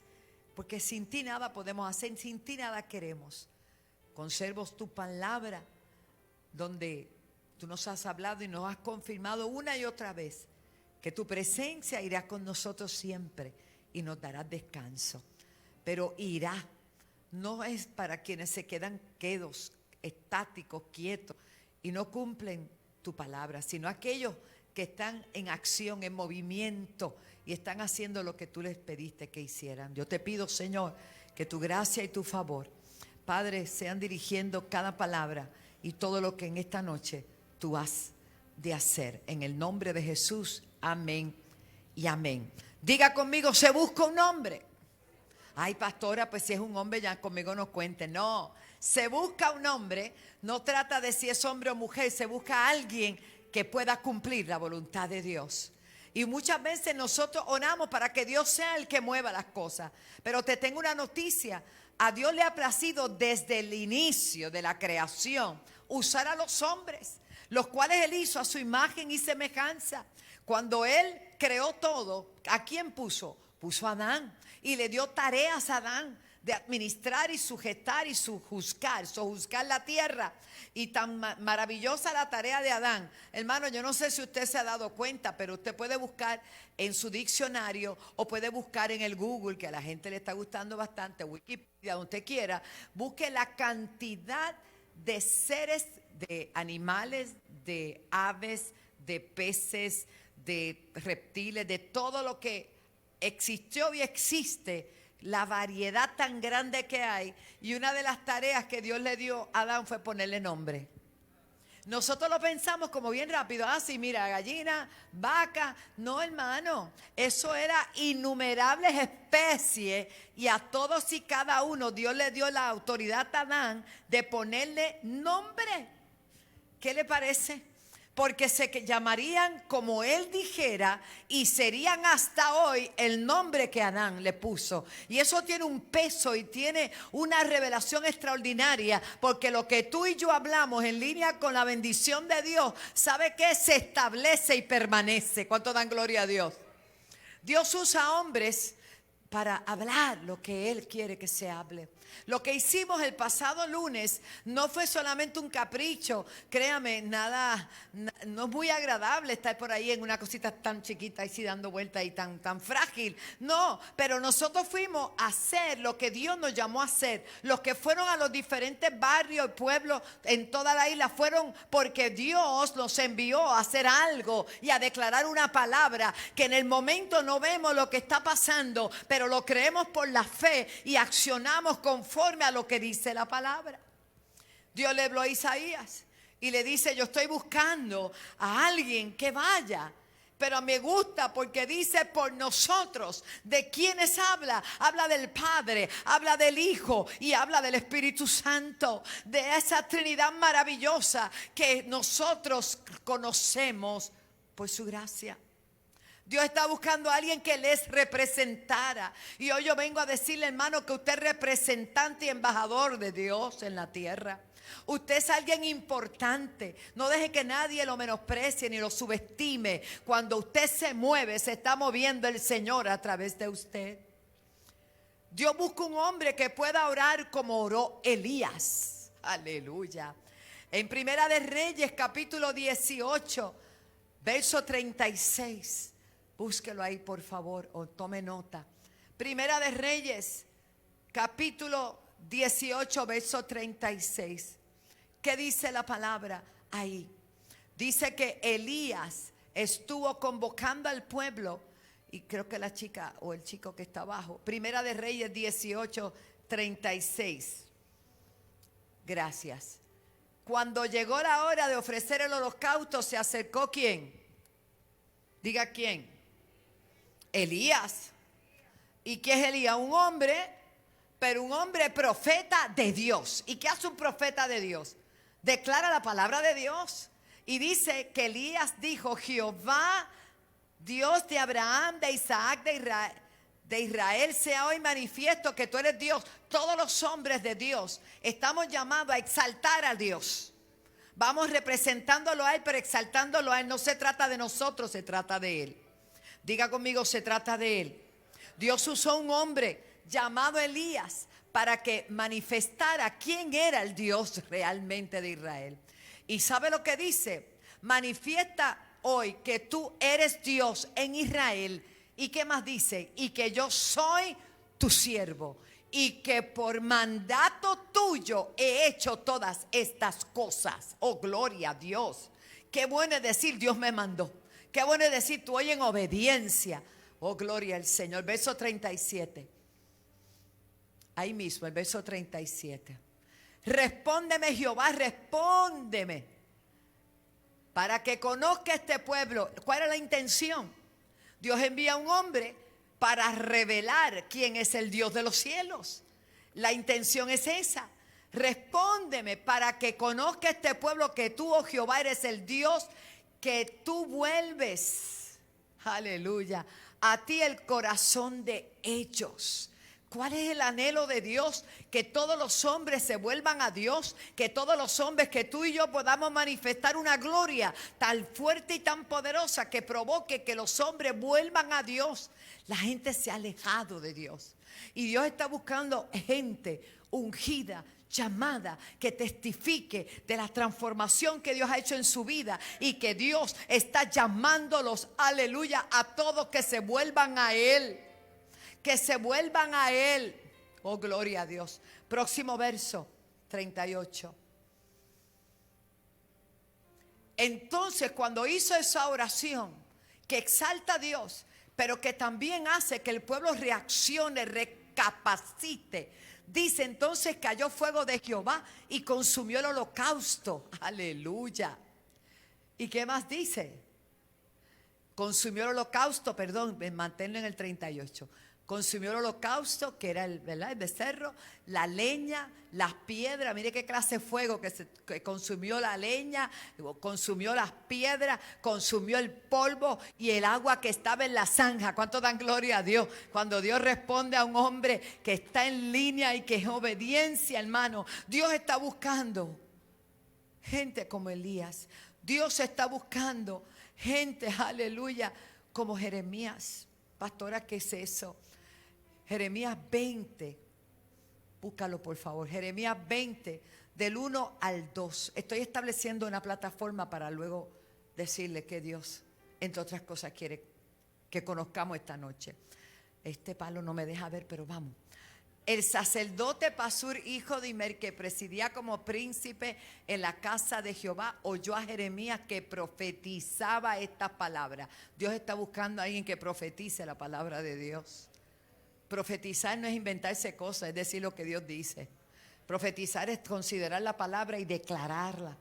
porque sin ti nada podemos hacer, sin ti nada queremos. Conservos tu palabra donde tú nos has hablado y nos has confirmado una y otra vez que tu presencia irá con nosotros siempre y nos dará descanso. Pero irá, no es para quienes se quedan quedos, estáticos, quietos y no cumplen tu palabra, sino aquellos que están en acción, en movimiento y están haciendo lo que tú les pediste que hicieran. Yo te pido, Señor, que tu gracia y tu favor, Padre, sean dirigiendo cada palabra y todo lo que en esta noche tú has de hacer. En el nombre de Jesús, amén y amén. Diga conmigo, se busca un hombre. Ay, pastora, pues si es un hombre ya conmigo no cuente. No, se busca un hombre, no trata de si es hombre o mujer, se busca a alguien que pueda cumplir la voluntad de Dios. Y muchas veces nosotros oramos para que Dios sea el que mueva las cosas. Pero te tengo una noticia, a Dios le ha placido desde el inicio de la creación usar a los hombres, los cuales Él hizo a su imagen y semejanza. Cuando Él creó todo, ¿a quién puso? Puso a Adán y le dio tareas a Adán de administrar y sujetar y sojuzgar la tierra. Y tan maravillosa la tarea de Adán. Hermano, yo no sé si usted se ha dado cuenta, pero usted puede buscar en su diccionario o puede buscar en el Google, que a la gente le está gustando bastante, Wikipedia, donde usted quiera. Busque la cantidad de seres, de animales, de aves, de peces, de reptiles, de todo lo que existió y existe, la variedad tan grande que hay. Y una de las tareas que Dios le dio a Adán fue ponerle nombre. Nosotros lo pensamos como bien rápido, sí, mira, gallina, vaca. No, hermano, eso era innumerables especies y a todos y cada uno Dios le dio la autoridad a Adán de ponerle nombre. ¿Qué le parece? Porque se llamarían como él dijera y serían hasta hoy el nombre que Adán le puso. Y eso tiene un peso y tiene una revelación extraordinaria, porque lo que tú y yo hablamos en línea con la bendición de Dios, ¿sabe qué? Se establece y permanece. ¿Cuánto dan gloria a Dios? Dios usa hombres para hablar lo que Él quiere que se hable. Lo que hicimos el pasado lunes no fue solamente un capricho. Créame, no es muy agradable estar por ahí en una cosita tan chiquita y dando vueltas y tan frágil. No, pero nosotros fuimos a hacer lo que Dios nos llamó a hacer. Los que fueron a los diferentes barrios y pueblos en toda la isla fueron porque Dios nos envió a hacer algo y a declarar una palabra que en el momento no vemos lo que está pasando, pero lo creemos por la fe y accionamos conforme a lo que dice la palabra. Dios le habló a Isaías y le dice: yo estoy buscando a alguien que vaya. Pero me gusta porque dice por nosotros. ¿De quiénes habla? Habla del Padre, habla del Hijo y habla del Espíritu Santo. De esa Trinidad maravillosa que nosotros conocemos por su gracia. Dios está buscando a alguien que les representara. Y hoy yo vengo a decirle, hermano, que usted es representante y embajador de Dios en la tierra. Usted es alguien importante. No deje que nadie lo menosprecie ni lo subestime. Cuando usted se mueve, se está moviendo el Señor a través de usted. Dios busca un hombre que pueda orar como oró Elías. Aleluya. En Primera de Reyes, capítulo 18, verso 36. Búsquelo ahí, por favor, o tome nota. Primera de Reyes, capítulo 18, verso 36. ¿Qué dice la palabra ahí? Dice que Elías estuvo convocando al pueblo, y creo que la chica o el chico que está abajo. Primera de Reyes 18, 36. Gracias. Cuando llegó la hora de ofrecer el holocausto, se acercó ¿quién? Diga quién. Elías. ¿Y qué es Elías? Un hombre, pero un hombre profeta de Dios. ¿Y qué hace un profeta de Dios? Declara la palabra de Dios. Y dice que Elías dijo: Jehová, Dios de Abraham, de Isaac, de Israel, sea hoy manifiesto que tú eres Dios. Todos los hombres de Dios estamos llamados a exaltar a Dios. Vamos representándolo a Él, pero exaltándolo a Él. No se trata de nosotros, se trata de Él. Diga conmigo, se trata de Él. Dios usó un hombre llamado Elías para que manifestara quién era el Dios realmente de Israel. ¿Y sabe lo que dice? Manifiesta hoy que tú eres Dios en Israel. ¿Y qué más dice? Y que yo soy tu siervo. Y que por mandato tuyo he hecho todas estas cosas. Oh, gloria a Dios. Qué bueno es decir, Dios me mandó. Qué bueno es decir, tú hoy en obediencia. Oh, gloria al Señor. Verso 37. Ahí mismo, el verso 37. Respóndeme, Jehová, respóndeme, para que conozca este pueblo. ¿Cuál era la intención? Dios envía a un hombre para revelar quién es el Dios de los cielos. La intención es esa. Respóndeme para que conozca este pueblo que tú, oh Jehová, eres el Dios que tú vuelves. Aleluya. A ti el corazón de ellos. ¿Cuál es el anhelo de Dios? Que todos los hombres se vuelvan a Dios, que todos los hombres, que tú y yo podamos manifestar una gloria tan fuerte y tan poderosa que provoque que los hombres vuelvan a Dios. La gente se ha alejado de Dios y Dios está buscando gente ungida, llamada, que testifique de la transformación que Dios ha hecho en su vida y que Dios está llamándolos, aleluya, a todos que se vuelvan a Él. Que se vuelvan a Él. Oh, gloria a Dios. Próximo verso, 38. Entonces, cuando hizo esa oración, que exalta a Dios, pero que también hace que el pueblo reaccione, recapacite, dice: entonces cayó fuego de Jehová y consumió el holocausto. Aleluya. ¿Y qué más dice? Consumió el holocausto, perdón, manténlo en el 38. Consumió el holocausto, que era el becerro, la leña, las piedras. Mire qué clase de fuego que consumió la leña, consumió las piedras, consumió el polvo y el agua que estaba en la zanja. ¿Cuánto dan gloria a Dios? Cuando Dios responde a un hombre que está en línea y que es obediencia, hermano. Dios está buscando gente como Elías. Dios está buscando gente, aleluya, como Jeremías. Pastora, ¿qué es eso? Jeremías 20, búscalo por favor. Jeremías 20, del 1 al 2. Estoy estableciendo una plataforma para luego decirle que Dios, entre otras cosas, quiere que conozcamos esta noche. Este palo no me deja ver, pero vamos. El sacerdote Pasur, hijo de Immer, que presidía como príncipe en la casa de Jehová, oyó a Jeremías que profetizaba estas palabras. Dios está buscando a alguien que profetice la palabra de Dios. Profetizar no es inventarse cosas, es decir lo que Dios dice. Profetizar es considerar la palabra y declararla.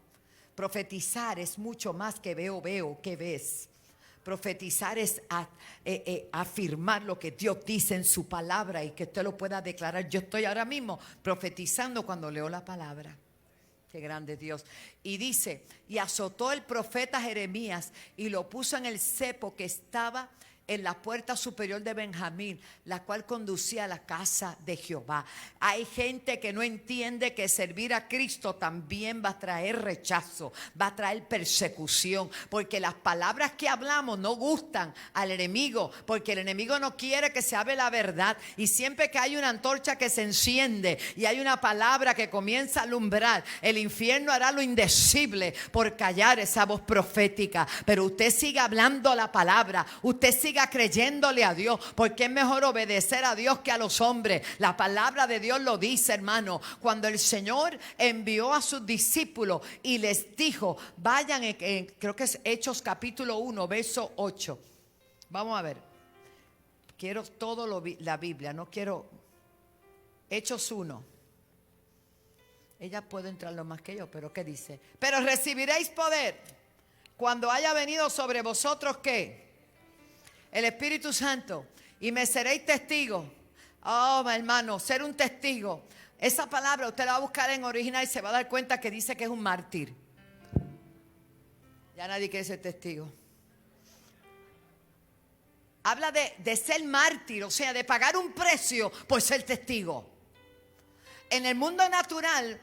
Profetizar es mucho más que veo, que ves. Profetizar es afirmar lo que Dios dice en su palabra y que usted lo pueda declarar. Yo estoy ahora mismo profetizando cuando leo la palabra. Qué grande Dios. Y dice: y azotó el profeta Jeremías y lo puso en el cepo que estaba en la puerta superior de Benjamín, la cual conducía a la casa de Jehová. Hay gente que no entiende que servir a Cristo también va a traer rechazo, va a traer persecución, porque las palabras que hablamos no gustan al enemigo, porque el enemigo no quiere que se hable la verdad. Y siempre que hay una antorcha que se enciende y hay una palabra que comienza a alumbrar, el infierno hará lo indecible por callar esa voz profética. Pero usted siga hablando la palabra, usted siga creyéndole a Dios, porque es mejor obedecer a Dios que a los hombres. La palabra de Dios lo dice, hermano. Cuando el Señor envió a sus discípulos y les dijo: vayan, creo que es Hechos capítulo 1, verso 8. Vamos a ver. Quiero todo la Biblia, no quiero. Hechos 1. Ella puede entrarlo más que yo, pero ¿qué dice? Pero recibiréis poder cuando haya venido sobre vosotros, ¿qué? El Espíritu Santo, y me seréis testigos. Oh, hermano, ser un testigo. Esa palabra usted la va a buscar en original y se va a dar cuenta que dice que es un mártir. Ya nadie quiere ser testigo. Habla de ser mártir, o sea, de pagar un precio por ser testigo. En el mundo natural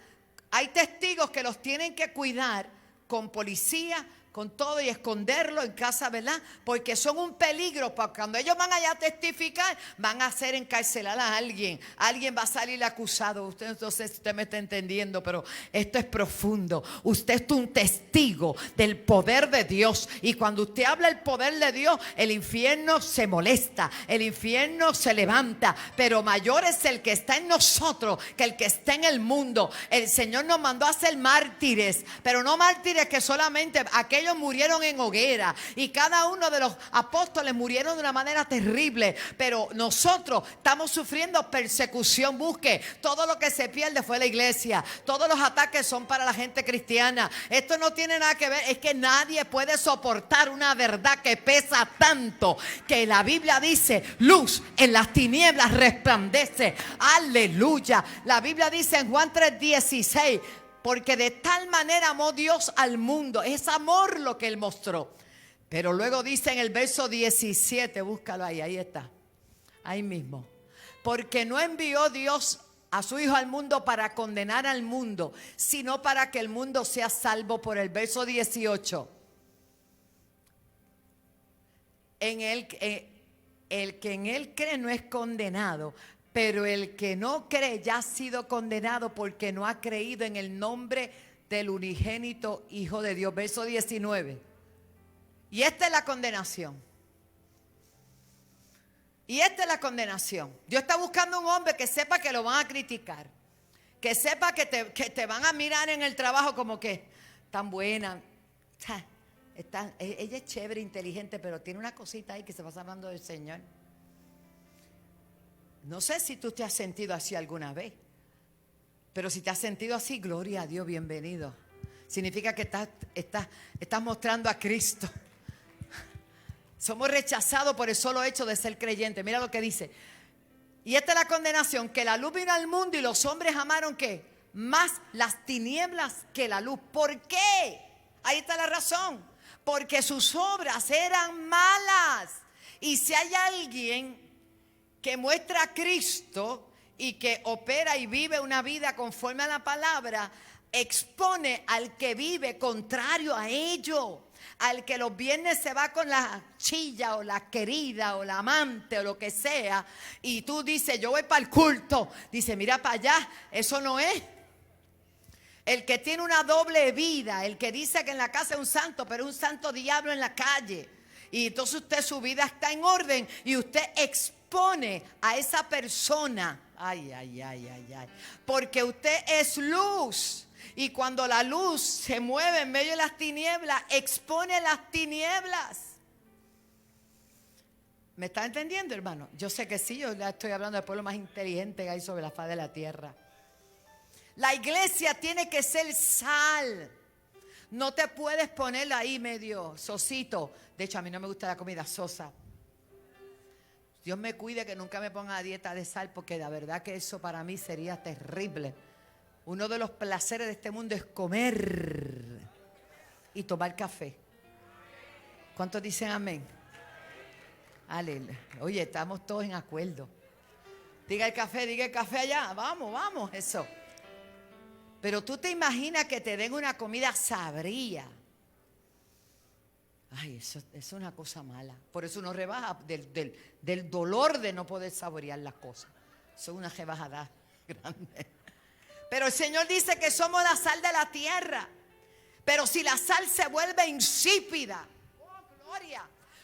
hay testigos que los tienen que cuidar con policía, con todo y esconderlo en casa, ¿verdad? Porque son un peligro, porque cuando ellos van allá a testificar, van a hacer encarcelar a alguien. Alguien va a salir acusado. Usted no sé si usted me está entendiendo, pero esto es profundo. Usted es un testigo del poder de Dios. Y cuando usted habla del poder de Dios, el infierno se molesta, el infierno se levanta. Pero mayor es el que está en nosotros que el que está en el mundo. El Señor nos mandó a ser mártires, pero no mártires que solamente aquellos murieron en hoguera, y cada uno de los apóstoles murieron de una manera terrible, pero nosotros estamos sufriendo persecución. Busque, todo lo que se pierde fue la iglesia, todos los ataques son para la gente cristiana. Esto no tiene nada que ver, es que nadie puede soportar una verdad que pesa tanto, que la Biblia dice: luz en las tinieblas resplandece. Aleluya. La Biblia dice en Juan 3:16: porque de tal manera amó Dios al mundo. Es amor lo que Él mostró. Pero luego dice en el verso 17, búscalo ahí, ahí está. Ahí mismo. Porque no envió Dios a su Hijo al mundo para condenar al mundo, sino para que el mundo sea salvo por el verso 18. El que en Él cree no es condenado, pero el que no cree ya ha sido condenado porque no ha creído en el nombre del unigénito Hijo de Dios. Verso 19. Y esta es la condenación. Y esta es la condenación. Dios está buscando un hombre que sepa que lo van a criticar. Que sepa que te van a mirar en el trabajo como que tan buena. Ella es chévere, inteligente, pero tiene una cosita ahí que se va hablando del Señor. No sé si tú te has sentido así alguna vez, pero si te has sentido así, gloria a Dios, bienvenido. Significa que estás mostrando a Cristo. Somos rechazados por el solo hecho de ser creyentes. Mira lo que dice. Y esta es la condenación, que la luz vino al mundo y los hombres amaron ¿qué? Más las tinieblas que la luz. ¿Por qué? Ahí está la razón. Porque sus obras eran malas. Y si hay alguien que muestra a Cristo y que opera y vive una vida conforme a la palabra, expone al que vive contrario a ello, al que los viernes se va con la chilla o la querida o la amante o lo que sea, y tú dices: yo voy para el culto. Dice: mira para allá, eso no es. El que tiene una doble vida, el que dice que en la casa es un santo, pero es un santo diablo en la calle. Y entonces su vida está en orden y usted expone a esa persona. Ay. Porque usted es luz. Y cuando la luz se mueve en medio de las tinieblas, expone las tinieblas. ¿Me está entendiendo, hermano? Yo sé que sí, yo ya estoy hablando del pueblo más inteligente que hay sobre la faz de la tierra. La iglesia tiene que ser sal. No te puedes poner ahí medio sosito. De hecho, a mí no me gusta la comida sosa. Dios me cuide que nunca me ponga a dieta de sal, porque la verdad que eso para mí sería terrible. Uno de los placeres de este mundo es comer y tomar café. ¿Cuántos dicen amén? Aleluya. Oye, estamos todos en acuerdo. Diga el café allá. Vamos, eso. Pero tú te imaginas que te den una comida sabría. Ay, eso es una cosa mala. Por eso uno rebaja del dolor de no poder saborear las cosas. Eso es una rebajada grande. Pero el Señor dice que somos la sal de la tierra. Pero si la sal se vuelve insípida, oh gloria,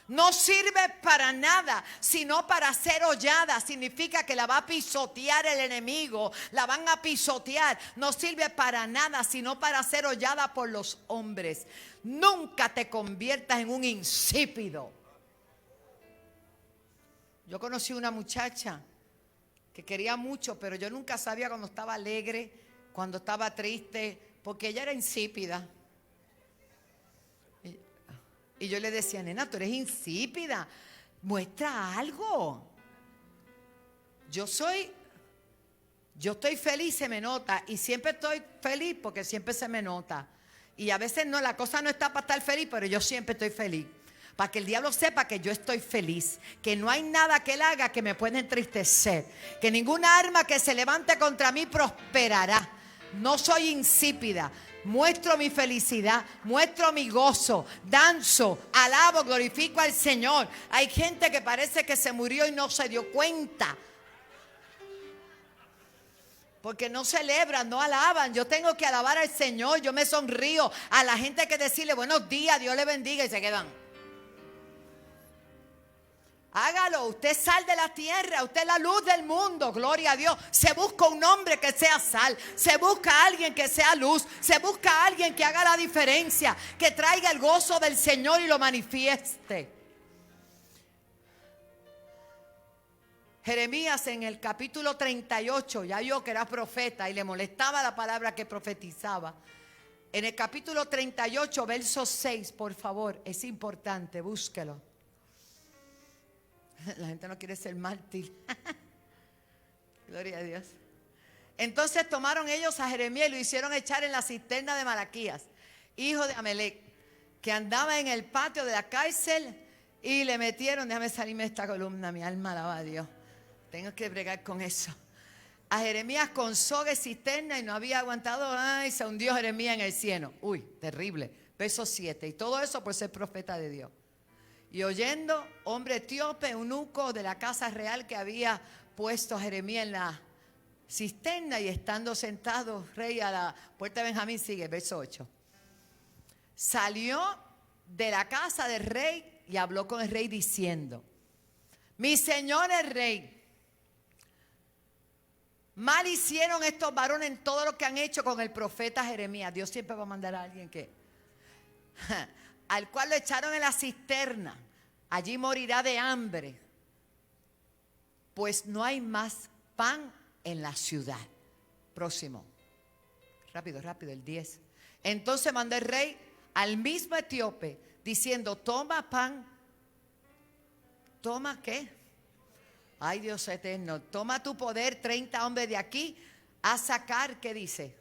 no sirve para nada, sino para ser hollada. Significa que la va a pisotear el enemigo, la van a pisotear. No sirve para nada, sino para ser hollada por los hombres. Nunca te conviertas en un insípido. Yo conocí una muchacha que quería mucho, pero yo nunca sabía cuando estaba alegre, cuando estaba triste, porque ella era insípida. Y yo le decía: nena, tú eres insípida, muestra algo. Yo estoy feliz, se me nota, y siempre estoy feliz porque siempre se me nota. Y a veces no, la cosa no está para estar feliz, pero yo siempre estoy feliz. Para que el diablo sepa que yo estoy feliz, que no hay nada que él haga que me pueda entristecer, que ninguna arma que se levante contra mí prosperará. No soy insípida. Muestro mi felicidad, muestro mi gozo, danzo, alabo, glorifico al Señor. Hay gente que parece que se murió y no se dio cuenta. Porque no celebran, no alaban. Yo tengo que alabar al Señor. Yo me sonrío a la gente que decirle buenos días, Dios le bendiga y se quedan. Hágalo, usted es sal de la tierra, usted es la luz del mundo, gloria a Dios. Se busca un hombre que sea sal, se busca a alguien que sea luz, se busca a alguien que haga la diferencia, que traiga el gozo del Señor y lo manifieste. Jeremías en el capítulo 38, ya yo que era profeta y le molestaba la palabra que profetizaba. En el capítulo 38, verso 6, por favor, es importante, búsquelo. La gente no quiere ser mártir. Gloria a Dios. Entonces tomaron ellos a Jeremías y lo hicieron echar en la cisterna de Malaquías, hijo de Amelec, que andaba en el patio de la cárcel, y le metieron, déjame salirme de esta columna, mi alma alaba a Dios. Tengo que bregar con eso. A Jeremías con soga y cisterna, y no había aguantado. Ay, se hundió Jeremías en el cieno. Uy, terrible. Verso 7. Y todo eso por ser profeta de Dios. Y oyendo, hombre etíope, eunuco de la casa real, que había puesto a Jeremías en la cisterna, y estando sentado rey a la puerta de Benjamín, sigue, verso 8. Salió de la casa del rey y habló con el rey diciendo: mi señor el rey, mal hicieron estos varones en todo lo que han hecho con el profeta Jeremías. Dios siempre va a mandar a alguien que... al cual lo echaron en la cisterna. Allí morirá de hambre, pues no hay más pan en la ciudad. Próximo. Rápido, rápido, el 10. Entonces mandó el rey al mismo etíope, diciendo: toma pan. ¿Toma qué? Ay, Dios eterno. Toma tu poder, 30 hombres de aquí, a sacar, ¿qué dice?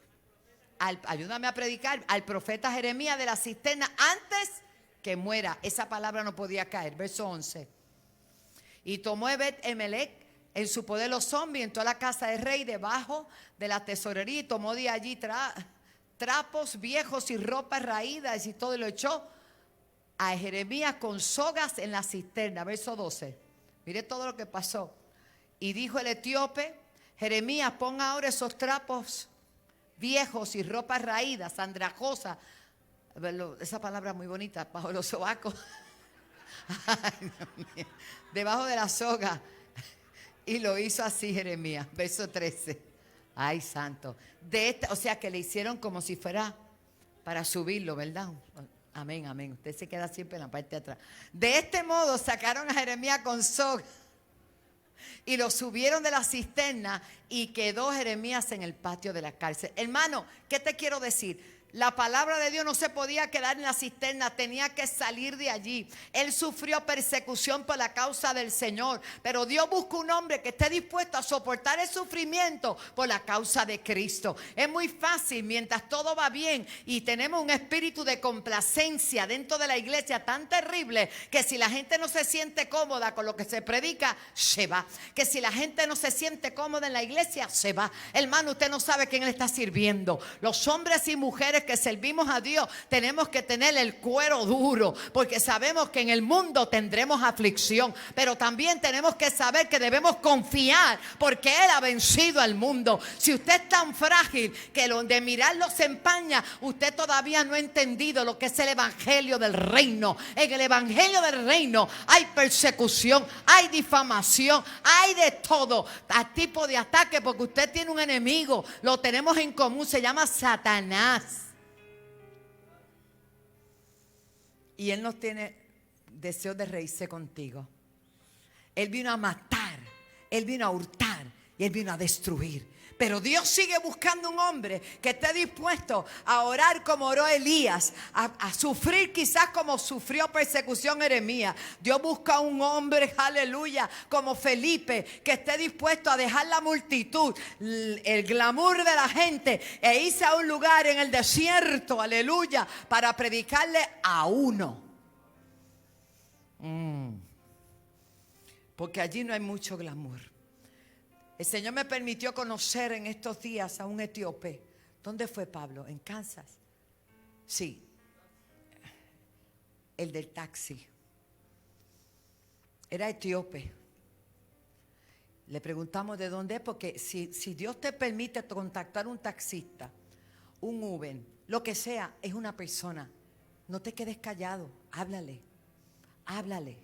Ayúdame a predicar al profeta Jeremías de la cisterna antes que muera. Esa palabra no podía caer. Verso 11. Y tomó Ebed-Emelec en su poder los hombres, y entró a la casa del rey debajo de la tesorería, y tomó de allí trapos viejos y ropas raídas y todo, y lo echó a Jeremías con sogas en la cisterna. Verso 12. Mire todo lo que pasó. Y dijo el etíope: Jeremías, pon ahora esos trapos viejos y ropas raídas, andrajosas, esa palabra muy bonita, bajo los sobacos. Ay, Dios mío. Debajo de la soga. Y lo hizo así Jeremías. Verso 13. Ay, santo. O sea que le hicieron como si fuera para subirlo, ¿verdad? Amén, amén. Usted se queda siempre en la parte de atrás. De este modo sacaron a Jeremías con soga y lo subieron de la cisterna, y quedó Jeremías en el patio de la cárcel. Hermano, ¿qué te quiero decir? La palabra de Dios no se podía quedar en la cisterna, tenía que salir de allí. Él sufrió persecución por la causa del Señor, pero Dios busca un hombre que esté dispuesto a soportar el sufrimiento por la causa de Cristo. Es muy fácil mientras todo va bien y tenemos un espíritu de complacencia dentro de la iglesia tan terrible, que si la gente no se siente cómoda con lo que se predica, se va. Que si la gente no se siente cómoda en la iglesia, se va. Hermano, usted no sabe quién le está sirviendo. Los hombres y mujeres que servimos a Dios tenemos que tener el cuero duro, porque sabemos que en el mundo tendremos aflicción, pero también tenemos que saber que debemos confiar, porque Él ha vencido al mundo. Si usted es tan frágil que lo de mirarlo se empaña, usted todavía no ha entendido lo que es el evangelio del reino. En el evangelio del reino hay persecución, hay difamación, hay de todo tipo de ataque, porque usted tiene un enemigo, lo tenemos en común, se llama Satanás. Y Él no tiene deseo de reírse contigo. Él vino a matar, Él vino a hurtar y Él vino a destruir. Pero Dios sigue buscando un hombre que esté dispuesto a orar como oró Elías, a sufrir quizás como sufrió persecución Jeremías. Dios busca un hombre, aleluya, como Felipe, que esté dispuesto a dejar la multitud, el glamour de la gente, e irse a un lugar en el desierto, aleluya, para predicarle a uno. Porque allí no hay mucho glamour. El Señor me permitió conocer en estos días a un etíope ¿Dónde fue Pablo? ¿En Kansas? Sí. El del taxi. Era etíope. Le preguntamos de dónde es, porque si Dios te permite contactar un taxista, un Uber, lo que sea, es una persona. No te quedes callado, háblale, háblale.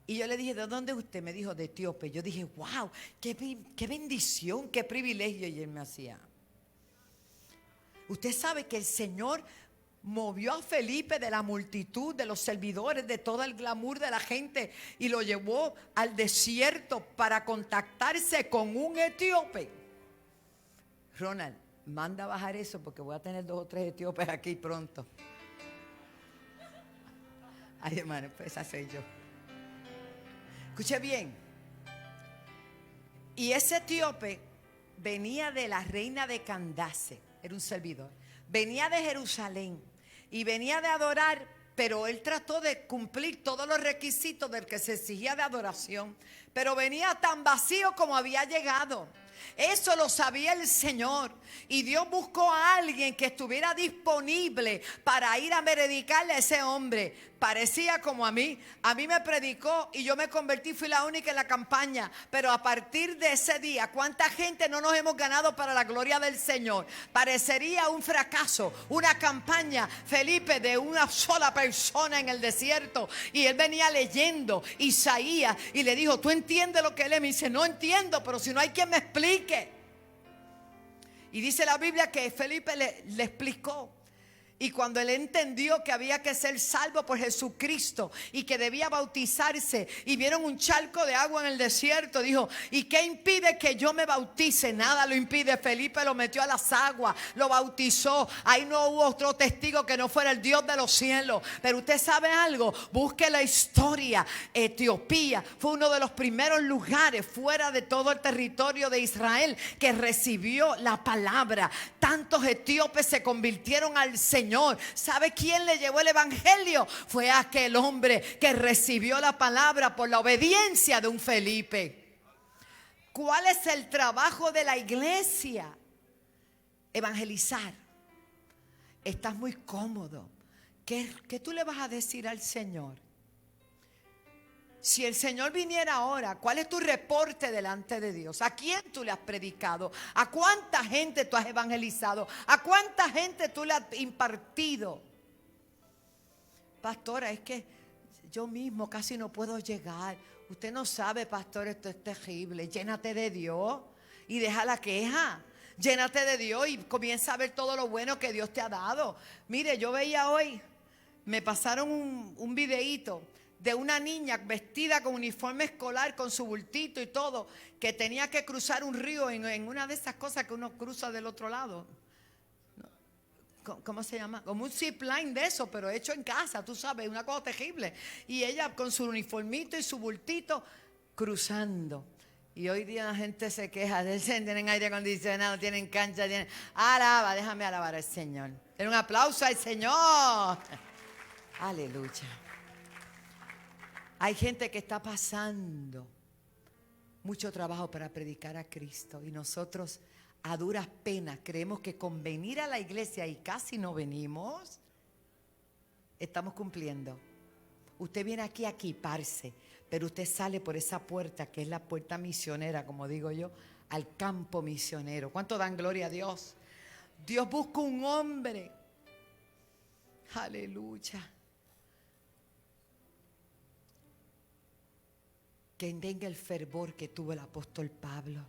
Y yo le dije, ¿de dónde es usted? Me dijo, de Etíope. Yo dije, wow, qué bendición, qué privilegio. Y él me hacía. Usted sabe que el Señor movió a Felipe de la multitud, de los servidores, de todo el glamour de la gente, y lo llevó al desierto para contactarse con un etíope. Ronald, manda a bajar eso porque voy a tener 2 o 3 etíopes aquí pronto. Ay, hermano, pues esa soy yo. Escuche bien. Y ese etíope venía de la reina de Candace, era un servidor. Venía de Jerusalén y venía de adorar, pero él trató de cumplir todos los requisitos del que se exigía de adoración, pero venía tan vacío como había llegado. Eso lo sabía el Señor, y Dios buscó a alguien que estuviera disponible para ir a predicarle a ese hombre. Parecía como a mí me predicó y yo me convertí, fui la única en la campaña, pero a partir de ese día, ¿cuánta gente no nos hemos ganado para la gloria del Señor? Parecería un fracaso, una campaña, Felipe, de una sola persona en el desierto, y él venía leyendo Isaías y le dijo, ¿tú entiendes lo que lee? Me dice, no entiendo, pero si no hay quien me explique. Y dice la Biblia que Felipe le explicó. Y cuando él entendió que había que ser salvo por Jesucristo y que debía bautizarse, y vieron un charco de agua en el desierto, dijo, ¿y qué impide que yo me bautice? Nada lo impide. Felipe lo metió a las aguas, lo bautizó. Ahí no hubo otro testigo que no fuera el Dios de los cielos. Pero usted sabe algo, busque la historia. Etiopía fue uno de los primeros lugares fuera de todo el territorio de Israel que recibió la palabra. Tantos etíopes se convirtieron al Señor. ¿Sabe quién le llevó el evangelio? Fue aquel hombre que recibió la palabra por la obediencia de un Felipe. ¿Cuál es el trabajo de la iglesia? Evangelizar. Estás muy cómodo. ¿Qué tú le vas a decir al Señor? Si el Señor viniera ahora, ¿cuál es tu reporte delante de Dios? ¿A quién tú le has predicado? ¿A cuánta gente tú has evangelizado? ¿A cuánta gente tú le has impartido? Pastora, es que yo mismo casi no puedo llegar. Usted no sabe, pastor, esto es terrible. Llénate de Dios y deja la queja. Llénate de Dios y comienza a ver todo lo bueno que Dios te ha dado. Mire, yo veía hoy, me pasaron un videíto de una niña vestida con uniforme escolar, con su bultito y todo, que tenía que cruzar un río en una de esas cosas que uno cruza del otro lado. ¿Cómo se llama? Como un zipline de eso, pero hecho en casa, tú sabes, una cosa terrible. Y ella con su uniformito y su bultito cruzando. Y hoy día la gente se queja, tienen aire acondicionado, tienen cancha, tienen... déjame alabar al Señor. Den un aplauso al Señor. Aleluya. Hay gente que está pasando mucho trabajo para predicar a Cristo, y nosotros a duras penas creemos que con venir a la iglesia, y casi no venimos, estamos cumpliendo. Usted viene aquí a equiparse, pero usted sale por esa puerta que es la puerta misionera, como digo yo, al campo misionero. ¿Cuánto dan gloria a Dios? Dios busca un hombre. Aleluya. Que tenga el fervor que tuvo el apóstol Pablo.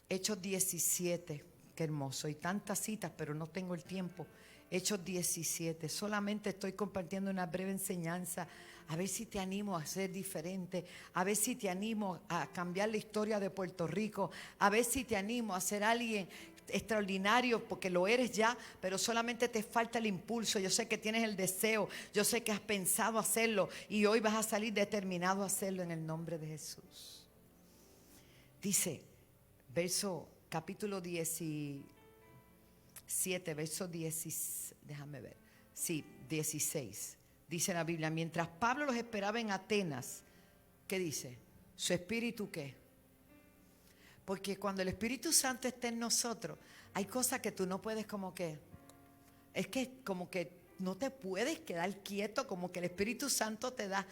Hechos 17, qué hermoso. Hay tantas citas, pero no tengo el tiempo. Hechos 17, solamente estoy compartiendo una breve enseñanza. A ver si te animo a ser diferente. A ver si te animo a cambiar la historia de Puerto Rico. A ver si te animo a ser alguien extraordinario, porque lo eres ya, pero solamente te falta el impulso. Yo sé que tienes el deseo, yo sé que has pensado hacerlo, y hoy vas a salir determinado a hacerlo en el nombre de Jesús. Dice, capítulo 17, verso 16, déjame ver, sí, 16, dice la Biblia, mientras Pablo los esperaba en Atenas, ¿qué dice? Su espíritu, ¿qué? Porque cuando el Espíritu Santo está en nosotros, hay cosas que tú no puedes es que como que no te puedes quedar quieto, como que el Espíritu Santo te da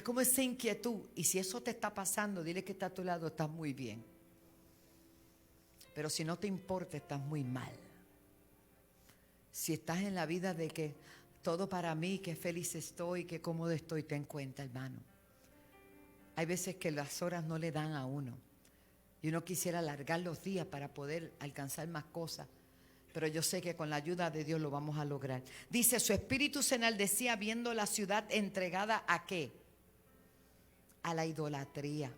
como esa inquietud. Y si eso te está pasando, dile que está a tu lado, estás muy bien. Pero si no te importa, estás muy mal. Si estás en la vida de que todo para mí, que feliz estoy, que cómodo estoy, ten cuenta, hermano. Hay veces que las horas no le dan a uno. Y uno quisiera alargar los días para poder alcanzar más cosas. Pero yo sé que con la ayuda de Dios lo vamos a lograr. Dice, su espíritu se enaldecía viendo la ciudad entregada ¿a qué? A la idolatría.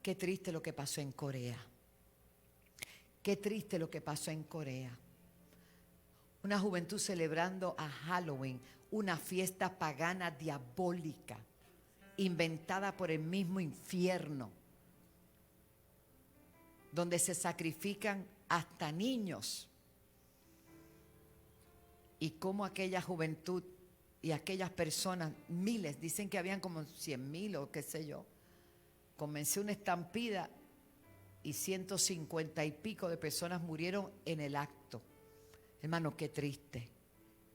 Qué triste lo que pasó en Corea. Qué triste lo que pasó en Corea. Una juventud celebrando a Halloween, una fiesta pagana diabólica, inventada por el mismo infierno, donde se sacrifican hasta niños. Y cómo aquella juventud y aquellas personas, miles, dicen que habían como 100,000 o qué sé yo, comenzó una estampida y 150 y pico de personas murieron en el acto. Hermano, qué triste,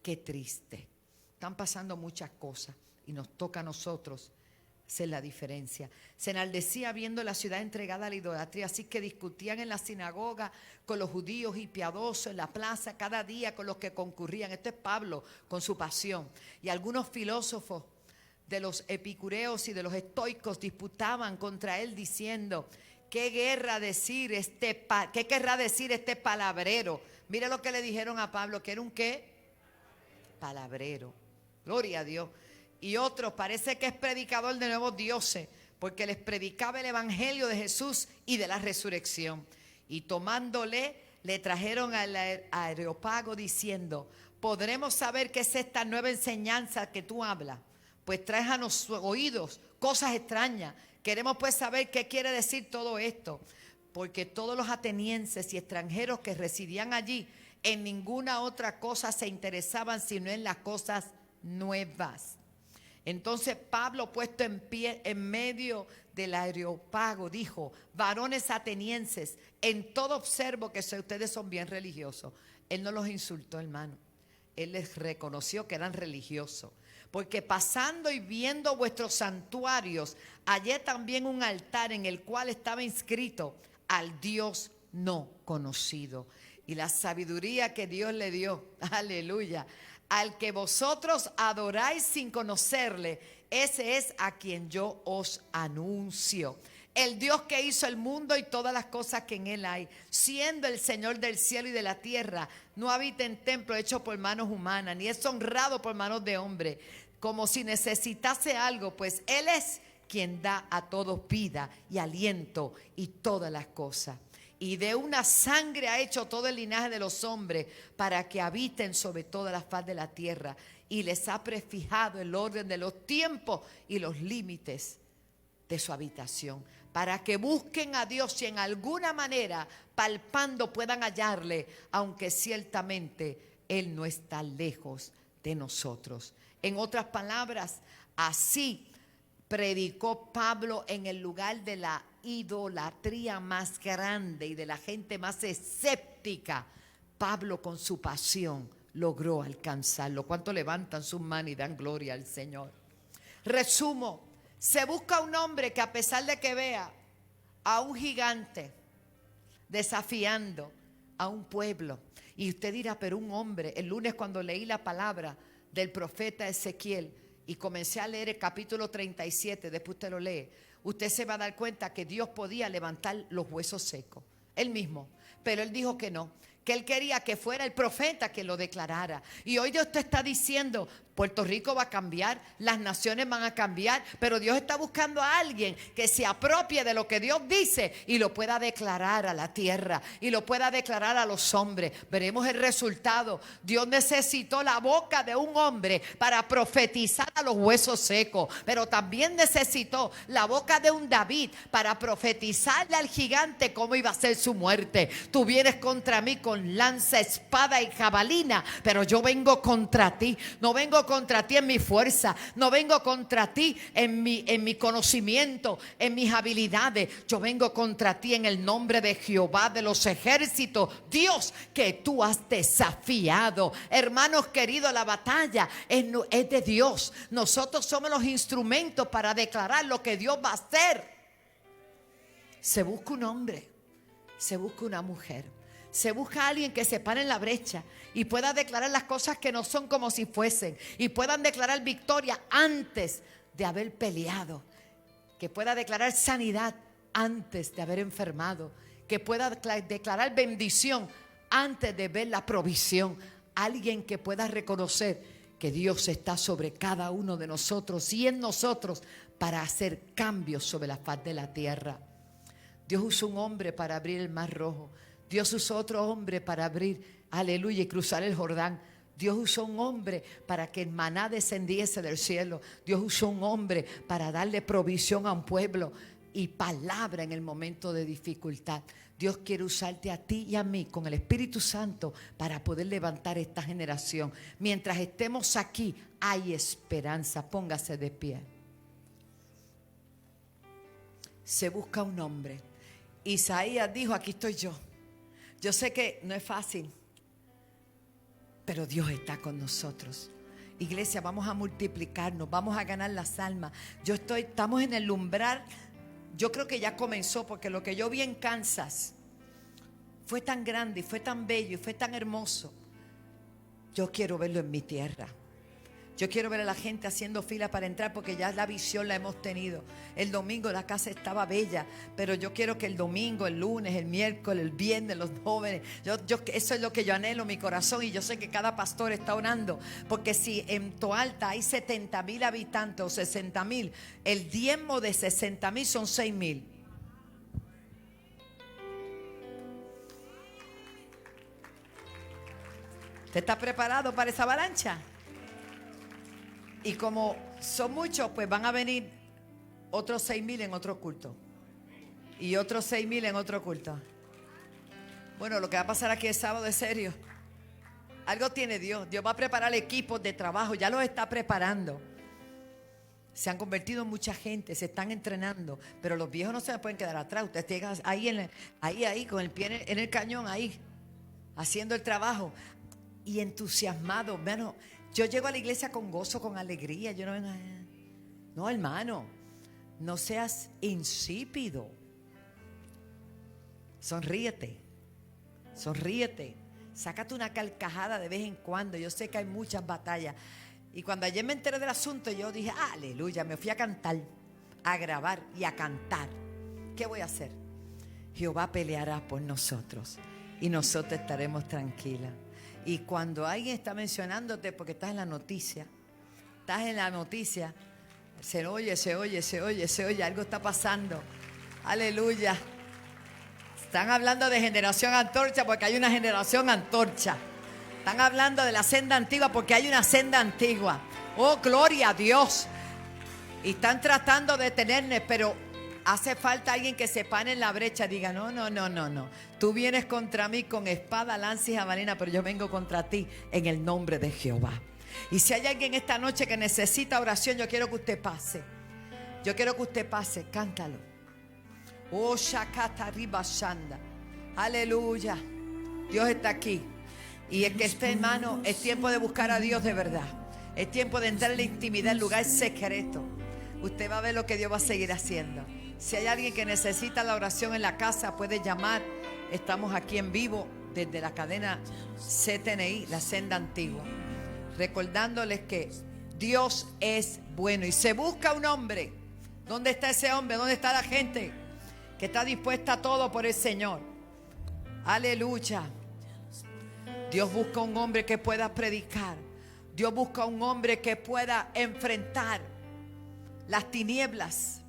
qué triste. Están pasando muchas cosas y nos toca a nosotros hacer la diferencia. Se enaldecía viendo la ciudad entregada a la idolatría, así que discutían en la sinagoga con los judíos y piadosos, en la plaza, cada día con los que concurrían. Esto es Pablo con su pasión. Y algunos filósofos de los epicureos y de los estoicos disputaban contra él diciendo, ¿qué querrá decir este palabrero? Mira lo que le dijeron a Pablo, que era un ¿qué? Palabrero. Gloria a Dios. Y otros, parece que es predicador de nuevos dioses, porque les predicaba el evangelio de Jesús y de la resurrección. Y tomándole, le trajeron al Areópago diciendo, ¿podremos saber qué es esta nueva enseñanza que tú hablas? Pues traes a nuestros oídos cosas extrañas. Queremos pues saber qué quiere decir todo esto. Porque todos los atenienses y extranjeros que residían allí, en ninguna otra cosa se interesaban sino en las cosas nuevas. Entonces Pablo, puesto en pie en medio del Areópago, dijo, varones atenienses, en todo observo que ustedes son bien religiosos. Él no los insultó, hermano. Él les reconoció que eran religiosos. Porque pasando y viendo vuestros santuarios, hallé también un altar en el cual estaba inscrito al Dios no conocido. Y la sabiduría que Dios le dio, aleluya, al que vosotros adoráis sin conocerle, ese es a quien yo os anuncio. El Dios que hizo el mundo y todas las cosas que en él hay, siendo el Señor del cielo y de la tierra, no habita en templo hecho por manos humanas, ni es honrado por manos de hombre, como si necesitase algo, pues él es quien da a todos vida y aliento y todas las cosas. Y de una sangre ha hecho todo el linaje de los hombres para que habiten sobre toda la faz de la tierra. Y les ha prefijado el orden de los tiempos y los límites de su habitación, para que busquen a Dios y en alguna manera, palpando, puedan hallarle, aunque ciertamente Él no está lejos de nosotros. En otras palabras, así predicó Pablo en el lugar de la idolatría más grande y de la gente más escéptica. Pablo con su pasión logró alcanzarlo. ¿Cuánto levantan sus manos y dan gloria al Señor? Resumo, se busca un hombre que a pesar de que vea a un gigante desafiando a un pueblo, y usted dirá, pero un hombre, el lunes cuando leí la palabra del profeta Ezequiel y comencé a leer el capítulo 37, después usted lo lee, usted se va a dar cuenta que Dios podía levantar los huesos secos, él mismo, pero él dijo que no, que él quería que fuera el profeta que lo declarara. Y hoy Dios te está diciendo, Puerto Rico va a cambiar, las naciones van a cambiar, pero Dios está buscando a alguien que se apropie de lo que Dios dice y lo pueda declarar a la tierra y lo pueda declarar a los hombres. Veremos el resultado. Dios necesitó la boca de un hombre para profetizar a los huesos secos, pero también necesitó la boca de un David para profetizarle al gigante cómo iba a ser su muerte. Tú vienes contra mí con lanza, espada y jabalina, pero yo vengo contra ti. No vengo contra ti en mi fuerza. No vengo contra ti en mi conocimiento, en mis habilidades. Yo vengo contra ti en el nombre de Jehová de los ejércitos. Dios, que tú has desafiado. Hermanos queridos, la batalla es de Dios. Nosotros somos los instrumentos para declarar lo que Dios va a hacer. Se busca un hombre, se busca una mujer, se busca a alguien que se pare en la brecha y pueda declarar las cosas que no son como si fuesen, y puedan declarar victoria antes de haber peleado, que pueda declarar sanidad antes de haber enfermado, que pueda declarar bendición antes de ver la provisión. Alguien que pueda reconocer que Dios está sobre cada uno de nosotros y en nosotros para hacer cambios sobre la faz de la tierra. Dios usó un hombre para abrir el Mar Rojo. Dios usó otro hombre para abrir, aleluya, y cruzar el Jordán. Dios usó un hombre para que el maná descendiese del cielo. Dios usó un hombre para darle provisión a un pueblo y palabra en el momento de dificultad. Dios quiere usarte a ti y a mí con el Espíritu Santo para poder levantar esta generación. Mientras estemos aquí, hay esperanza. Póngase de pie. Se busca un hombre. Isaías dijo: aquí estoy yo. Yo sé que no es fácil, pero Dios está con nosotros. Iglesia, vamos a multiplicarnos, vamos a ganar las almas. Estamos en el umbral. Yo creo que ya comenzó, porque lo que yo vi en Kansas fue tan grande y fue tan bello y fue tan hermoso. Yo quiero verlo en mi tierra. Yo quiero ver a la gente haciendo fila para entrar, porque ya la visión la hemos tenido. El domingo la casa estaba bella, pero yo quiero que el domingo, el lunes, el miércoles, el viernes, los jóvenes, eso es lo que yo anhelo en mi corazón, y yo sé que cada pastor está orando, porque si en Toalta hay 70,000 habitantes o 60,000, el diezmo de 60,000 son 6,000. ¿Usted está preparado para esa avalancha? Y como son muchos, pues van a venir otros 6,000 en otro culto. Y otros 6,000 en otro culto. Bueno, lo que va a pasar aquí el sábado es serio. Algo tiene Dios. Dios va a preparar equipos de trabajo. Ya los está preparando. Se han convertido en mucha gente. Se están entrenando. Pero los viejos no se pueden quedar atrás. Ustedes llegan ahí, con el pie en el cañón, ahí, haciendo el trabajo. Y entusiasmado. Bueno, yo llego a la iglesia con gozo, con alegría. Yo no vengo. No, hermano, no seas insípido. Sonríete. Sonríete. Sácate una carcajada de vez en cuando. Yo sé que hay muchas batallas. Y cuando ayer me enteré del asunto, yo dije: aleluya, me fui a cantar, a grabar y a cantar. ¿Qué voy a hacer? Jehová peleará por nosotros y nosotros estaremos tranquilas. Y cuando alguien está mencionándote, porque estás en la noticia, se oye, algo está pasando. Aleluya. Están hablando de generación antorcha, porque hay una generación antorcha. Están hablando de la senda antigua, porque hay una senda antigua. Oh, gloria a Dios. Y están tratando de detenernos, pero hace falta alguien que se pare en la brecha y diga: no. Tú vienes contra mí con espada, lanza y jabalina, pero yo vengo contra ti en el nombre de Jehová. Y si hay alguien esta noche que necesita oración, yo quiero que usted pase. Yo quiero que usted pase. Cántalo. Oh, Shakata Riba Shanda. Aleluya. Dios está aquí. Y es que hermano, es tiempo de buscar a Dios de verdad. Es tiempo de entrar en la intimidad, el lugar secreto. Usted va a ver lo que Dios va a seguir haciendo. Si hay alguien que necesita la oración en la casa, puede llamar. Estamos aquí en vivo desde la cadena CTNI, la senda antigua, recordándoles que Dios es bueno y se busca un hombre. ¿Dónde está ese hombre? ¿Dónde está la gente que está dispuesta a todo por el Señor? Aleluya. Dios busca un hombre que pueda predicar. Dios busca un hombre que pueda enfrentar las tinieblas,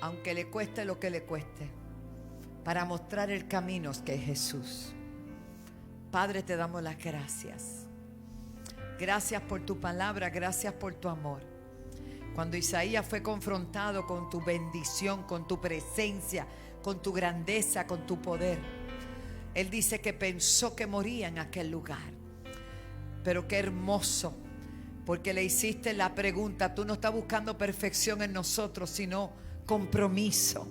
aunque le cueste lo que le cueste, para mostrar el camino que es Jesús. Padre, te damos las gracias. Gracias por tu palabra, gracias por tu amor. Cuando Isaías fue confrontado con tu bendición, con tu presencia, con tu grandeza, con tu poder, él dice que pensó que moría en aquel lugar. Pero qué hermoso, porque le hiciste la pregunta. Tú no estás buscando perfección en nosotros, sino compromiso.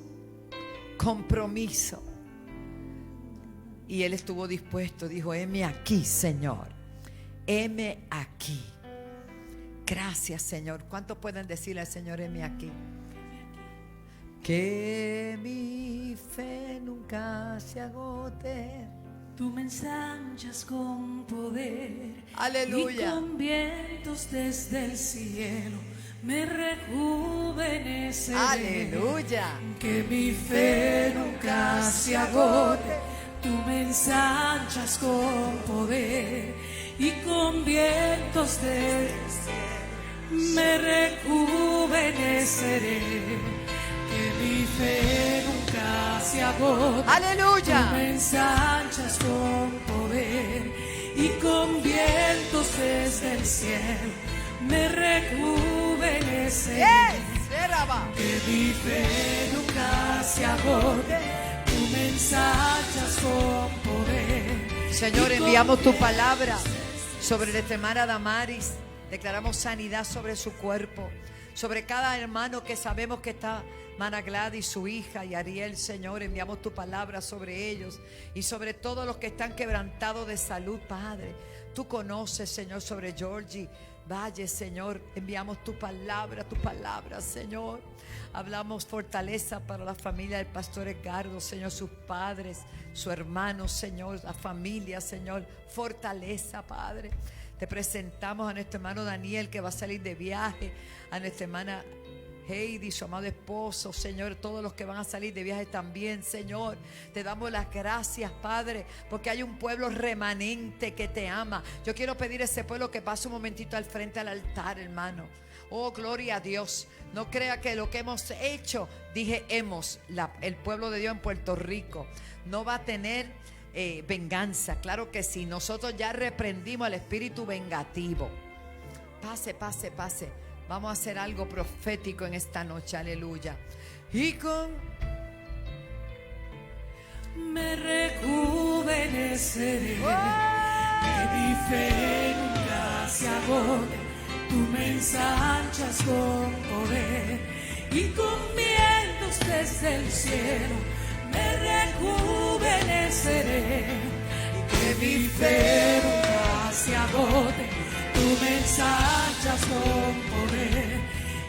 Compromiso. Y él estuvo dispuesto, dijo: heme aquí, Señor, heme aquí. Gracias, Señor. ¿Cuántos pueden decirle al Señor: heme aquí? Que mi fe nunca se agote. Tú me ensanchas con poder. Aleluya. Y con vientos desde el cielo me rejuveneceré. Aleluya. Que mi fe nunca se agote. Tú me ensanchas con poder y con vientos desde el cielo me rejuveneceré. Que mi fe nunca se agote. Aleluya. Tú me ensanchas con poder y con vientos desde el cielo me rejuveneceré. Que mi fe nunca se agote. Tú me ensanchas con poder. Señor, enviamos tu palabra sobre la hermana Damaris. Declaramos sanidad sobre su cuerpo, sobre cada hermano que sabemos que está, hermana Gladys, su hija, y Ariel. Señor, enviamos tu palabra sobre ellos y sobre todos los que están quebrantados de salud, Padre. Tú conoces, Señor, sobre Georgie Valle, Señor. Enviamos tu palabra, Señor. Hablamos fortaleza para la familia del pastor Edgardo, Señor, sus padres, su hermano, Señor, la familia, Señor. Fortaleza, Padre. Te presentamos a nuestro hermano Daniel, que va a salir de viaje, a nuestra hermana Heidi, su amado esposo, Señor, todos los que van a salir de viaje también, Señor. Te damos las gracias, Padre, porque hay un pueblo remanente que te ama. Yo quiero pedir a ese pueblo que pase un momentito al frente al altar, hermano. Oh, gloria a Dios. No crea que lo que hemos hecho, dije hemos, el pueblo de Dios en Puerto Rico, no va a tener venganza. Claro que sí. Nosotros ya reprendimos al espíritu vengativo. Pase. Vamos a hacer algo profético en esta noche. Aleluya. Y con me rejuveneceré. Que mi fe nunca se agote. Tú me ensanchas con poder y con vientos desde el cielo me rejuveneceré. Que mi fe nunca se agote. Tú me ensanchas con poder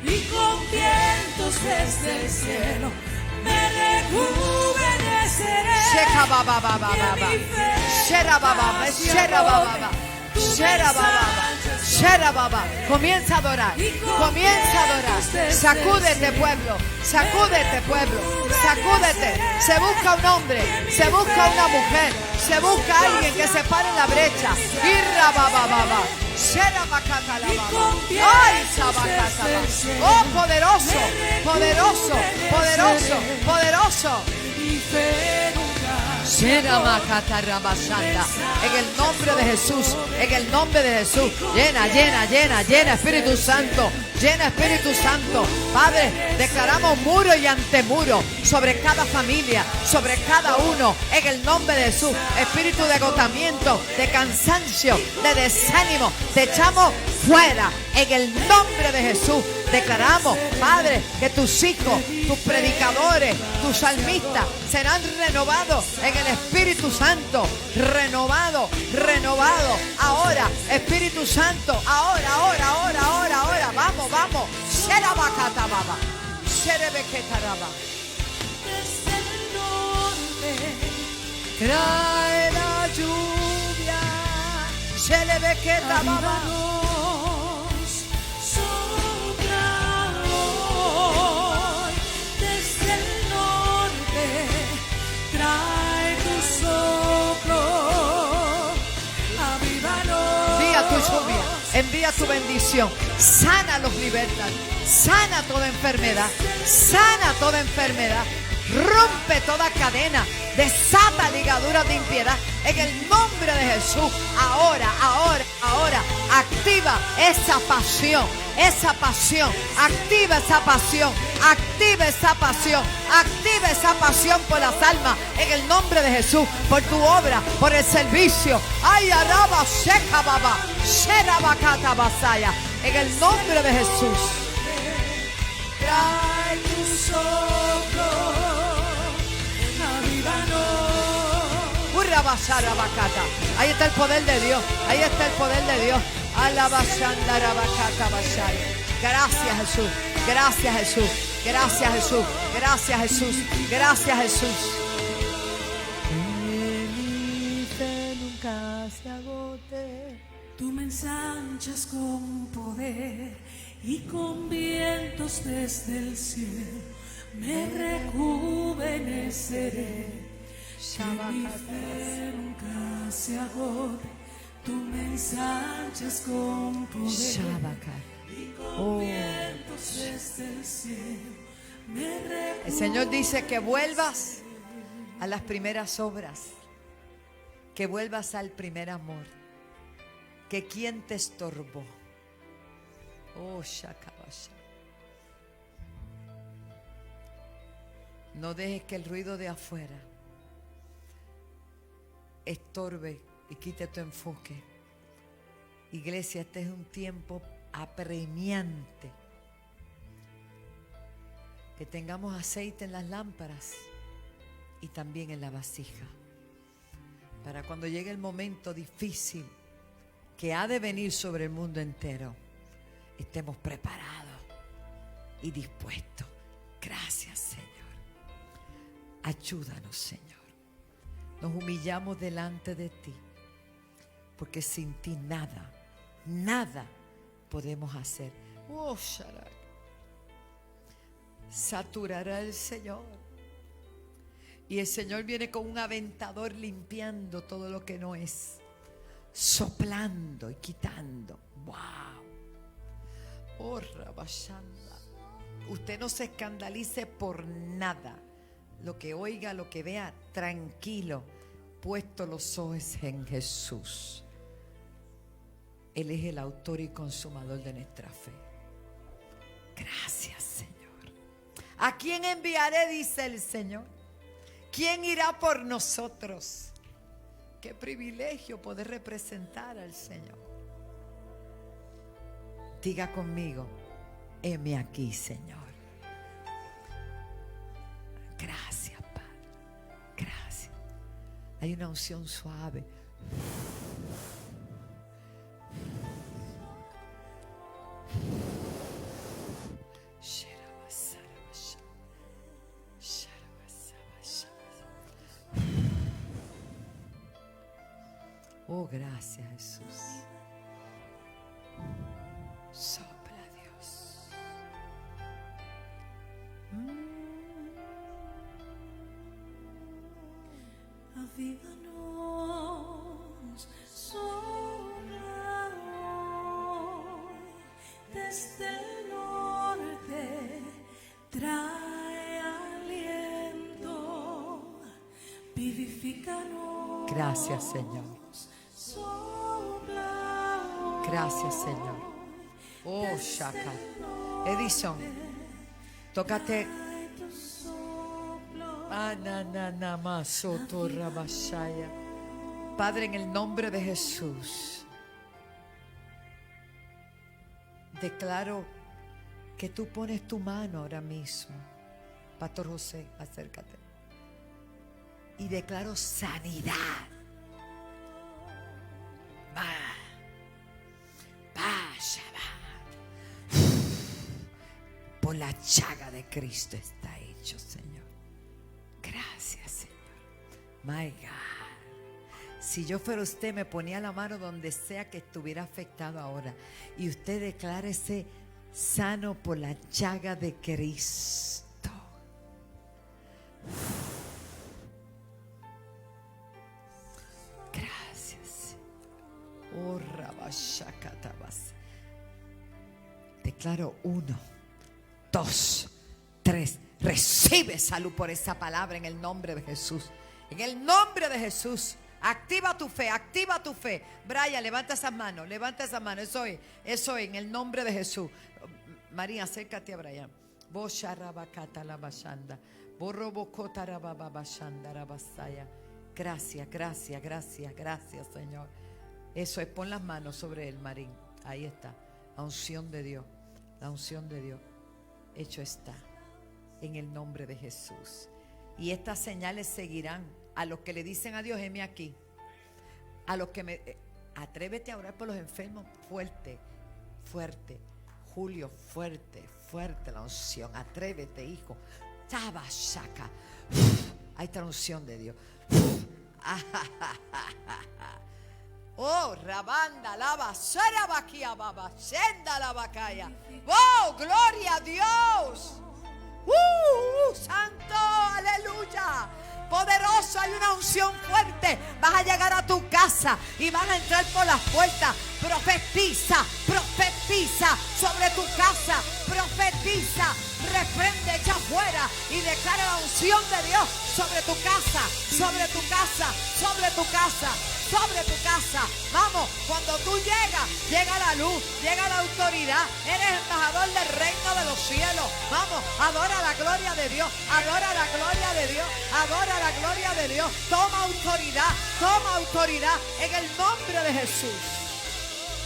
y con vientos desde el cielo me rejuveneceré. Comienza a adorar. Sacúdete, pueblo. Sacúdete. Se busca un hombre, se busca una mujer, se busca alguien que se pare en la brecha. Oh, poderoso. En el nombre de Jesús, llena Espíritu Santo, Padre. Declaramos muro y antemuro sobre cada familia, sobre cada uno, en el nombre de Jesús. Espíritu de agotamiento, de cansancio, de desánimo, te echamos fuera en el nombre de Jesús. Declaramos, Padre, que tus hijos, tus predicadores, tus salmistas serán renovados en el Espíritu Santo. Renovado. Ahora, Espíritu Santo, ahora. Vamos. Desde el norte Trae la lluvia. avívanos, sopla hoy. Desde el norte trae tu soplo. Avívanos. Envía tu lluvia, envía tu bendición. Sana los libertad. Sana toda enfermedad. Rompe toda cadena, desata ligaduras de impiedad en el nombre de Jesús. Ahora, ahora, ahora, activa esa pasión, activa esa pasión, activa esa pasión, activa esa pasión por las almas en el nombre de Jesús, por tu obra, por el servicio. Ay, araba, seca, baba, sherabakata, basaya, en el nombre de Jesús. Trae tu soplo, avívanos. Urrabasharabakata. Ahí está el poder de Dios. Ahí está el poder de Dios. Alabashandarabakata basaya. Gracias, Jesús. Gracias, Jesús. Gracias, Jesús. Gracias, Jesús. Gracias, Jesús. Mi fe nunca se agote. Tú me ensanchas con poder y con vientos desde el cielo me rejuveneceré. Que mi fe nunca se agote. Tú me ensanchas con poder y con vientos desde el cielo me rejuveneceré. El Señor dice que vuelvas a las primeras obras, que vuelvas al primer amor, que quien te estorbó. Oh, Shakabasha. No dejes que el ruido de afuera estorbe y quite tu enfoque. Iglesia, este es un tiempo apremiante. Que tengamos aceite en las lámparas y también en la vasija. Para cuando llegue el momento difícil que ha de venir sobre el mundo entero, estemos preparados y dispuestos. Gracias, Señor. Ayúdanos, Señor. Nos humillamos delante de ti, porque sin ti nada podemos hacer. Oh, Sharak. Saturará el Señor. Y el Señor viene con un aventador limpiando todo lo que no es, soplando y quitando. Wow. Oh, Rabashanda. Usted no se escandalice por nada. Lo que oiga, lo que vea, tranquilo, puesto los ojos en Jesús. Él es el autor y consumador de nuestra fe. Gracias, Señor. ¿A quién enviaré? Dice el Señor. ¿Quién irá por nosotros? Qué privilegio poder representar al Señor. Diga conmigo, heme aquí, Señor. Gracias, Padre. Gracias. Hay una unción suave. Oh, gracias, Jesús. Sopla, Dios. Avívanos, sopla hoy desde el norte, trae aliento, vivifícanos. Gracias, Señor. Gracias, Señor. Oh, Shaka. Edison, tócate. Padre, en el nombre de Jesús, declaro que tú pones tu mano ahora mismo. Pastor José, acércate. Y declaro sanidad. Por la llaga de Cristo está hecho, Señor. Gracias, Señor. My God. Si yo fuera usted, me ponía la mano donde sea que estuviera afectado ahora. Y usted declárese sano por la llaga de Cristo. Gracias. Oh, Rabashakatabas. Declaro 1, 2, 3. Recibe Recibe salud por esa palabra en el nombre de Jesús. En el nombre de Jesús. Activa tu fe, activa tu fe. Brian, levanta esas manos, levanta esas manos. Eso es, en el nombre de Jesús. María, acércate a Brian. Gracias, gracias, gracias, gracias, Señor. Eso es, pon las manos sobre él, Marín. Ahí está, la unción de Dios, la unción de Dios. Hecho está, en el nombre de Jesús. Y estas señales seguirán a los que le dicen a Dios, heme aquí. A los que atrévete a orar por los enfermos, fuerte, fuerte. Julio, fuerte, fuerte la unción. Atrévete, hijo. Tabashaka. Ahí está la unción de Dios. Oh, Rabanda, lava, Sarabaquia, baba, Senda la bacaya. Oh, gloria a Dios. Santo, aleluya. Poderoso, hay una unción fuerte. Vas a llegar a tu casa y vas a entrar por las puertas. Profetiza, profetiza sobre tu casa. Profetiza, reprende, echa fuera y declara la unción de Dios sobre tu casa, sobre tu casa, sobre tu casa, sobre tu casa. Vamos, cuando tú llegas, llega la luz, llega la autoridad. Eres embajador del reino de los cielos. Vamos, adora la gloria de Dios, adora la gloria de Dios, adora la gloria de Dios. Toma autoridad en el nombre de Jesús.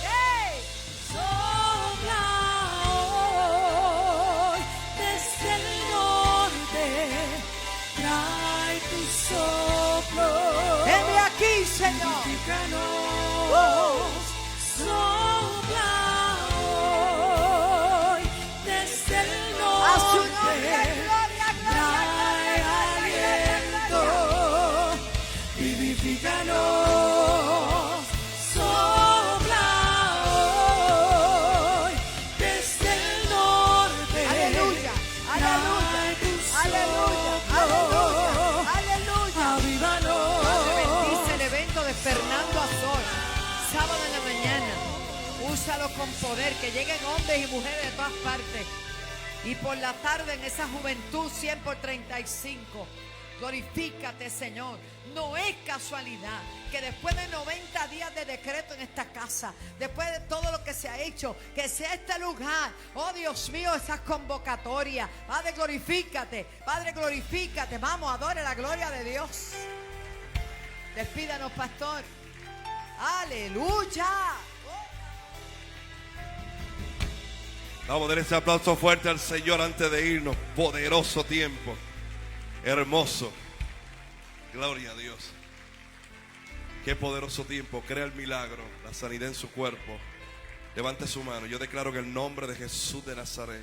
¡Hey! Sopla hoy desde el norte, trae tu soplo. Heme aquí, Señor. Sopla hoy desde el norte. A su nombre, gloria, Trae aliento, vivifícanos. Sopla hoy desde el norte. Aleluya, aleluya, Trae tu aleluya, soplo. aleluya. Avívanos. Padre, bendice el evento de Fernando Azor, sábado en la mañana. Úsalo con poder, que lleguen hombres y mujeres de todas partes. Y por la tarde en esa juventud 100 por 35. Glorifícate, Señor. No es casualidad que después de 90 días de decreto en esta casa, después de todo lo que se ha hecho, que sea este lugar, oh Dios mío, esas convocatorias. Padre, glorifícate. Padre, glorifícate. Vamos, adore la gloria de Dios. Despídanos, pastor. Aleluya. Vamos a dar ese aplauso fuerte al Señor antes de irnos. Poderoso tiempo. Hermoso. Gloria a Dios. Qué poderoso tiempo. Crea el milagro, la sanidad en su cuerpo. Levante su mano. Yo declaro en el nombre de Jesús de Nazaret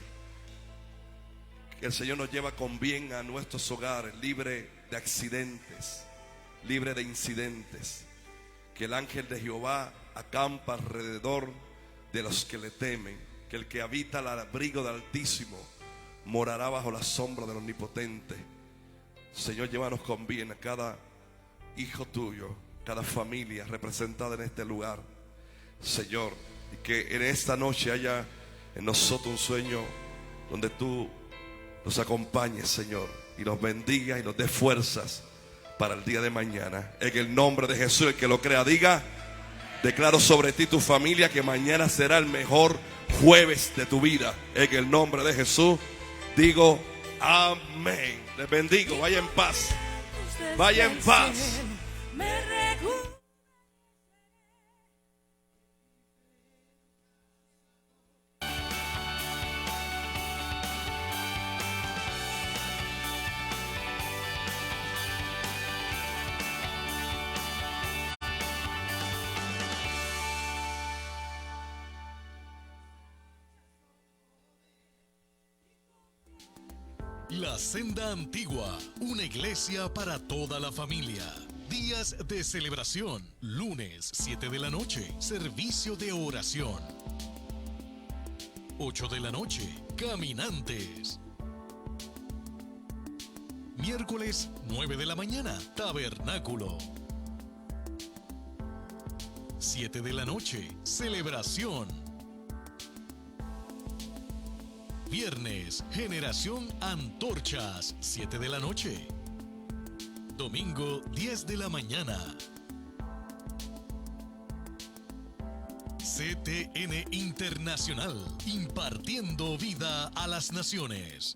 que el Señor nos lleva con bien a nuestros hogares, libre de accidentes, libre de incidentes. Que el ángel de Jehová acampa alrededor de los que le temen. Que el que habita al abrigo del Altísimo morará bajo la sombra del Omnipotente. Señor, llévanos con bien a cada hijo tuyo, cada familia representada en este lugar, Señor, y que en esta noche haya en nosotros un sueño donde tú nos acompañes, Señor, y nos bendiga y nos dé fuerzas para el día de mañana. En el nombre de Jesús, el que lo crea, diga: declaro sobre ti, tu familia, que mañana será el mejor jueves de tu vida. En el nombre de Jesús digo amén. Les bendigo. Vaya en paz. Vaya en paz. La Senda Antigua, una iglesia para toda la familia. Días de celebración, lunes 7 de la noche, servicio de oración. 8 de la noche, caminantes. Miércoles 9 de la mañana, tabernáculo. 7 de la noche, celebración. Viernes, Generación Antorchas, 7 de la noche. Domingo, 10 de la mañana. CTN Internacional, impartiendo vida a las naciones.